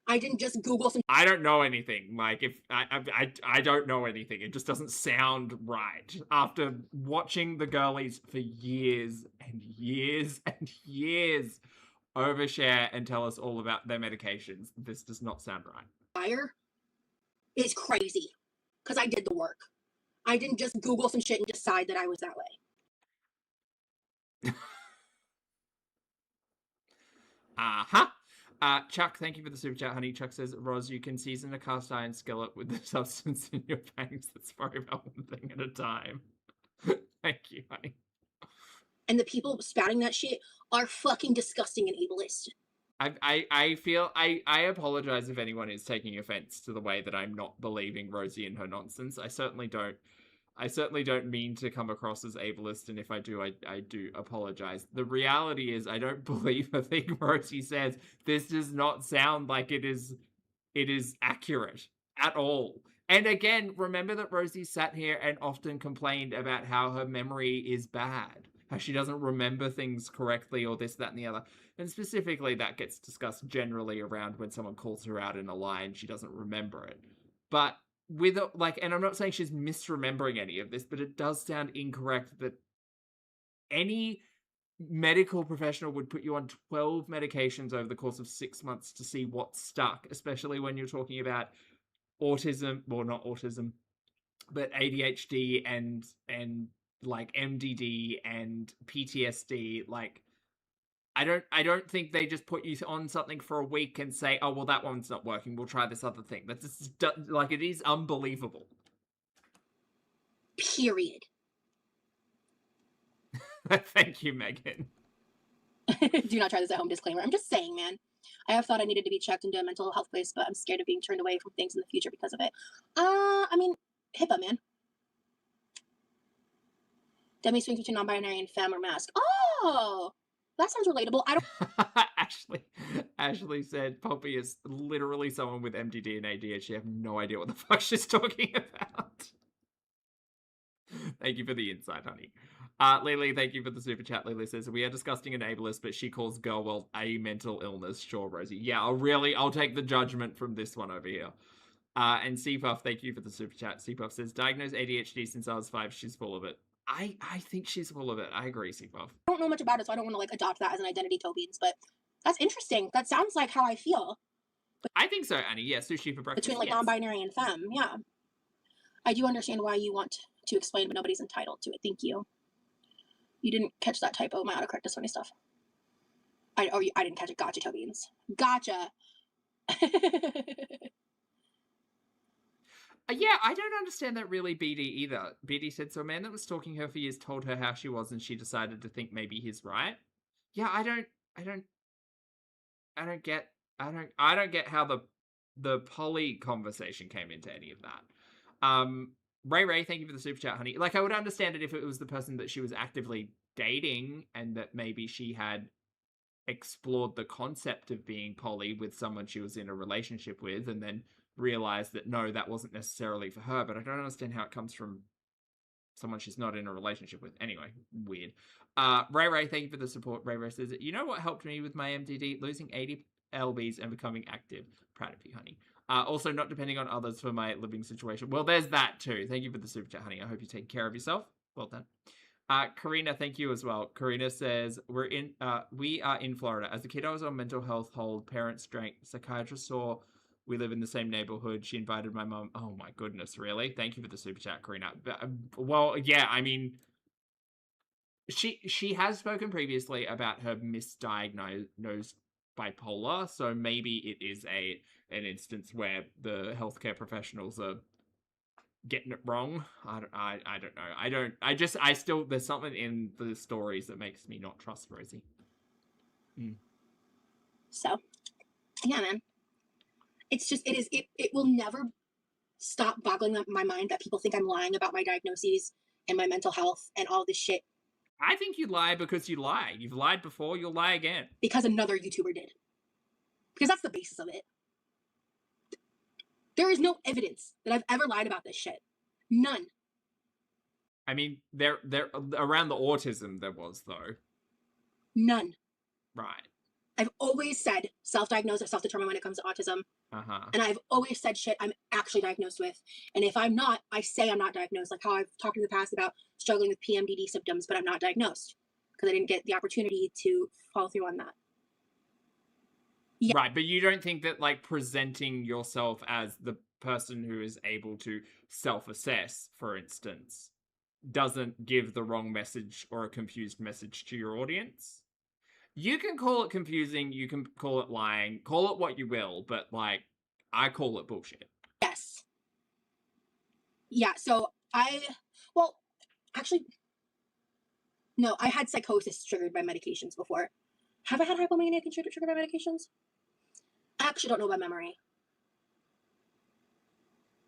I didn't just Google some. I don't know anything. Like, if I don't know anything. It just doesn't sound right. After watching the girlies for years and years and years overshare and tell us all about their medications, this does not sound right. Liar is crazy because I did the work. I didn't just Google some shit and decide that I was that way. Uh-huh. Chuck, thank you for the super chat, honey. Chuck says, Roz, you can season a cast iron skillet with the substance in your fangs. Let's worry about one thing at a time. Thank you, honey. And the people spouting that shit are fucking disgusting and ableist. I feel I apologize if anyone is taking offense to the way that I'm not believing Rosie and her nonsense. I certainly don't mean to come across as ableist, and if I do, I do apologize. The reality is I don't believe a thing Rosie says. This does not sound like it is accurate at all. And again, remember that Rosie sat here and often complained about how her memory is bad, how she doesn't remember things correctly or this, that, and the other. And specifically, that gets discussed generally around when someone calls her out in a lie and she doesn't remember it. But with, like, and I'm not saying she's misremembering any of this, but it does sound incorrect that any medical professional would put you on 12 medications over the course of 6 months to see what stuck, especially when you're talking about autism, well, not autism, but ADHD and like MDD and PTSD. Like, I don't think they just put you on something for a week and say, oh, well, that one's not working, we'll try this other thing. That's just, like, it is unbelievable. Period. Thank you, Megan. Do not try this at home disclaimer. I'm just saying, man. I have thought I needed to be checked into a mental health place, but I'm scared of being turned away from things in the future because of it. I mean, HIPAA, man. Demi swings between non-binary and femme or mask. Oh, that sounds relatable. I don't. Ashley said Poppy is literally someone with MDD and ADHD. I have no idea what the fuck she's talking about. Thank you for the insight, honey. Lily, thank you for the super chat. Lily says, we are disgusting and ableist, but she calls girl world a mental illness. Sure, Rosie. Yeah, I'll take the judgment from this one over here. And CPuff, thank you for the super chat. CPuff says, diagnosed ADHD since I was 5. She's full of it. I think she's full of it. I agree, CPuff. I don't know much about it, so I don't want to like adopt that as an identity, Tobians, but that's interesting. That sounds like how I feel. I think so, Annie. Yeah, sushi for breakfast. Between like non-binary and femme, yeah. I do understand why you want to explain, but nobody's entitled to it. Thank you. You didn't catch that typo. My autocorrect is funny stuff. I didn't catch it. Gotcha, Tobians. Gotcha. Yeah, I don't understand that really, BD, either. BD said, so a man that was stalking her for years told her how she was and she decided to think maybe he's right. Yeah, I don't get how the poly conversation came into any of that. Ray, thank you for the super chat, honey. Like, I would understand it if it was the person that she was actively dating and that maybe she had explored the concept of being poly with someone she was in a relationship with and then realized that no, that wasn't necessarily for her. But I don't understand how it comes from someone she's not in a relationship with. Anyway, weird. Ray, thank you for the support. Ray says, you know what helped me with my MDD? Losing 80 lbs and becoming active. Proud of you, honey. Also, not depending on others for my living situation. Well, there's that too. Thank you for the super chat, honey. I hope you take care of yourself. Well done. Karina, thank you as well. Karina says, we are in Florida. As a kid, I was on mental health hold. Parents drank. Psychiatrist saw we live in the same neighborhood. She invited my mom. Oh my goodness, really? Thank you for the super chat, Karina. Well, yeah, I mean, she has spoken previously about her misdiagnosed bipolar, so maybe it is an instance where the healthcare professionals are getting it wrong. I don't know. I still, there's something in the stories that makes me not trust Rosie. So, yeah, man. It's just, it will never stop boggling my mind that people think I'm lying about my diagnoses and my mental health and all this shit. I think you lie because you lie. You've lied before, you'll lie again. Because another YouTuber did. Because that's the basis of it. There is no evidence that I've ever lied about this shit. None. I mean, there around the autism there was, though. None. Right. I've always said self-diagnosed or self-determined when it comes to autism. And I've always said shit I'm actually diagnosed with. And if I'm not, I say I'm not diagnosed. Like how I've talked in the past about struggling with PMDD symptoms, but I'm not diagnosed because I didn't get the opportunity to follow through on that. Yeah. Right, but you don't think that, like, presenting yourself as the person who is able to self-assess, for instance, doesn't give the wrong message or a confused message to your audience? You can call it confusing, you can call it lying, call it what you will, but, like, I call it bullshit. Yes. Yeah, so well, actually, no, I had psychosis triggered by medications before. Have I had hypomania triggered by medications? I actually don't know by memory.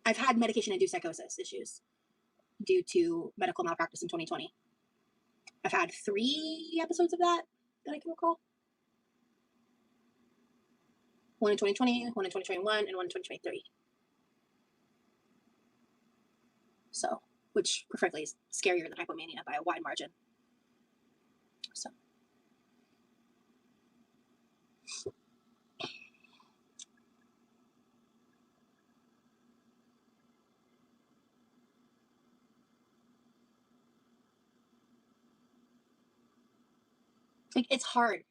I've had medication-induced psychosis issues due to medical malpractice in 2020. I've had 3 episodes of that I can recall. One in 2020, one in 2021, and one in 2023. So, which perfectly is scarier than hypomania by a wide margin. So. Like, it's hard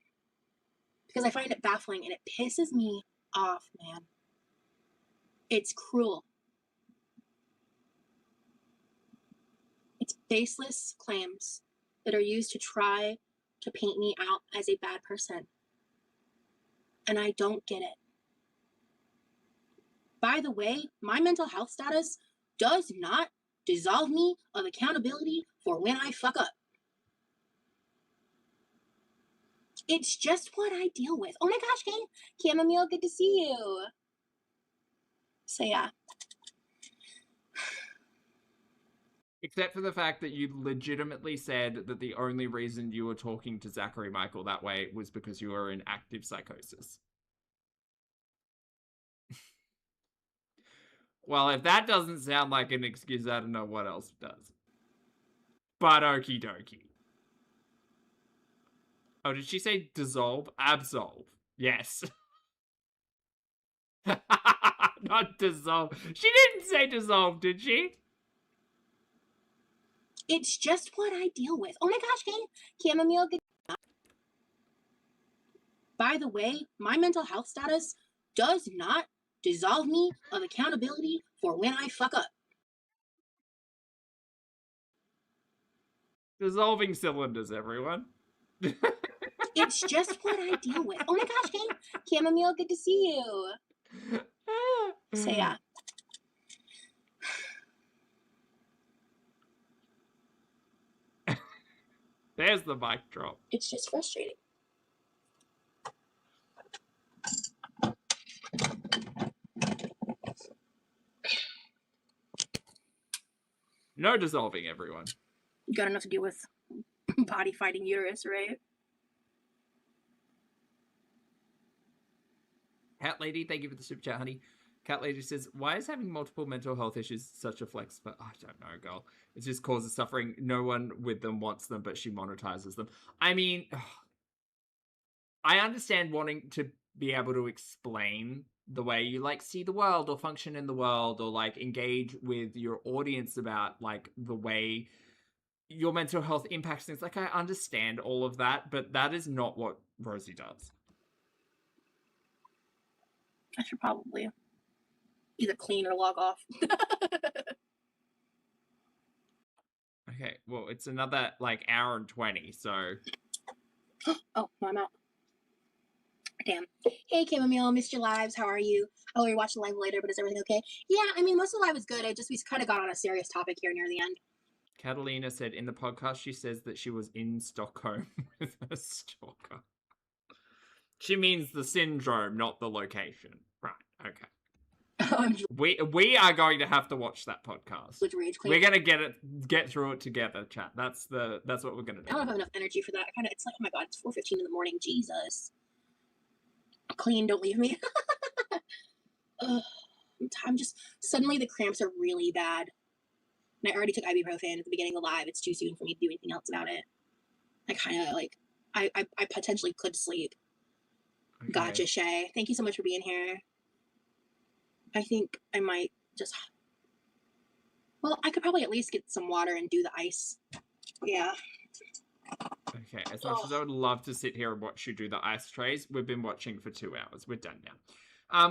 because I find it baffling and it pisses me off, man. It's cruel. It's baseless claims that are used to try to paint me out as a bad person. And I don't get it. By the way, my mental health status does not dissolve me of accountability for when I fuck up. It's just what I deal with. Oh my gosh, Chamomile, good to see you. So yeah. Except for the fact that you legitimately said that the only reason you were talking to Zachary Michael that way was because you were in active psychosis. Well, if that doesn't sound like an excuse, I don't know what else does. But okie dokie. Oh, did she say dissolve? Absolve. Yes. Not dissolve. She didn't say dissolve, did she? It's just what I deal with. Oh my gosh, Chamomile. By the way, my mental health status does not dissolve me of accountability for when I fuck up. Dissolving cylinders, everyone. It's just what I deal with. Oh my gosh, Chamomile, good to see you. So yeah. There's the mic drop. It's just frustrating. No dissolving, everyone. You got enough to deal with body fighting uterus, right? Cat Lady, thank you for the super chat, honey. Cat Lady says, why is having multiple mental health issues such a flex? But I don't know, girl. It just causes suffering. No one with them wants them, but she monetizes them. I mean, I understand wanting to be able to explain the way you, like, see the world or function in the world or, like, engage with your audience about, like, the way your mental health impacts things. Like, I understand all of that, but that is not what Rosie does. I should probably either clean or log off. Okay, well, it's another, like, hour and 20, so... Oh, no, I'm out. Damn. Hey, Chamomile, missed your lives. How are you? I'll rewatch the live later, but is everything okay? Yeah, I mean, most of the live was good. We kind of got on a serious topic here near the end. Catalina said in the podcast, she says that she was in Stockholm with a stalker. She means the syndrome, not the location. Right, okay. We are going to have to watch that podcast. We're gonna get through it together, chat. That's what we're gonna do. I don't have enough energy for that. It's like, oh my god, it's 4:15 in the morning. Jesus. Clean, don't leave me. I'm just suddenly the cramps are really bad. And I already took ibuprofen at the beginning of the live. It's too soon for me to do anything else about it. I kind of like I potentially could sleep. Okay. Gotcha, Shay. Thank you so much for being here. I think I might just... Well, I could probably at least get some water and do the ice. Yeah. Okay, as much as I would love to sit here and watch you do the ice trays, we've been watching for 2 hours. We're done now.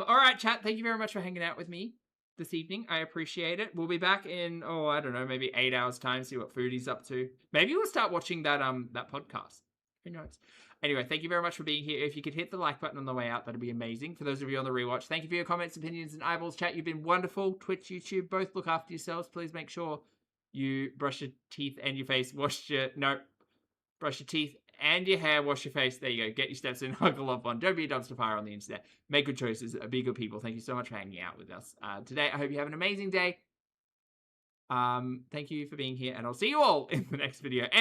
All right, chat. Thank you very much for hanging out with me this evening. I appreciate it. We'll be back in, I don't know, maybe 8 hours time, see what Foodie's up to. Maybe we'll start watching that podcast. Who knows? Anyway, thank you very much for being here. If you could hit the like button on the way out, that'd be amazing. For those of you on the rewatch, thank you for your comments, opinions, and eyeballs. Chat, you've been wonderful. Twitch, YouTube, both look after yourselves. Please make sure you brush your teeth and your face. Brush your teeth and your hair. Wash your face. There you go. Get your steps in. Hug a loved one. Don't be a dumpster fire on the internet. Make good choices. Be good people. Thank you so much for hanging out with us today. I hope you have an amazing day. Thank you for being here, and I'll see you all in the next video. And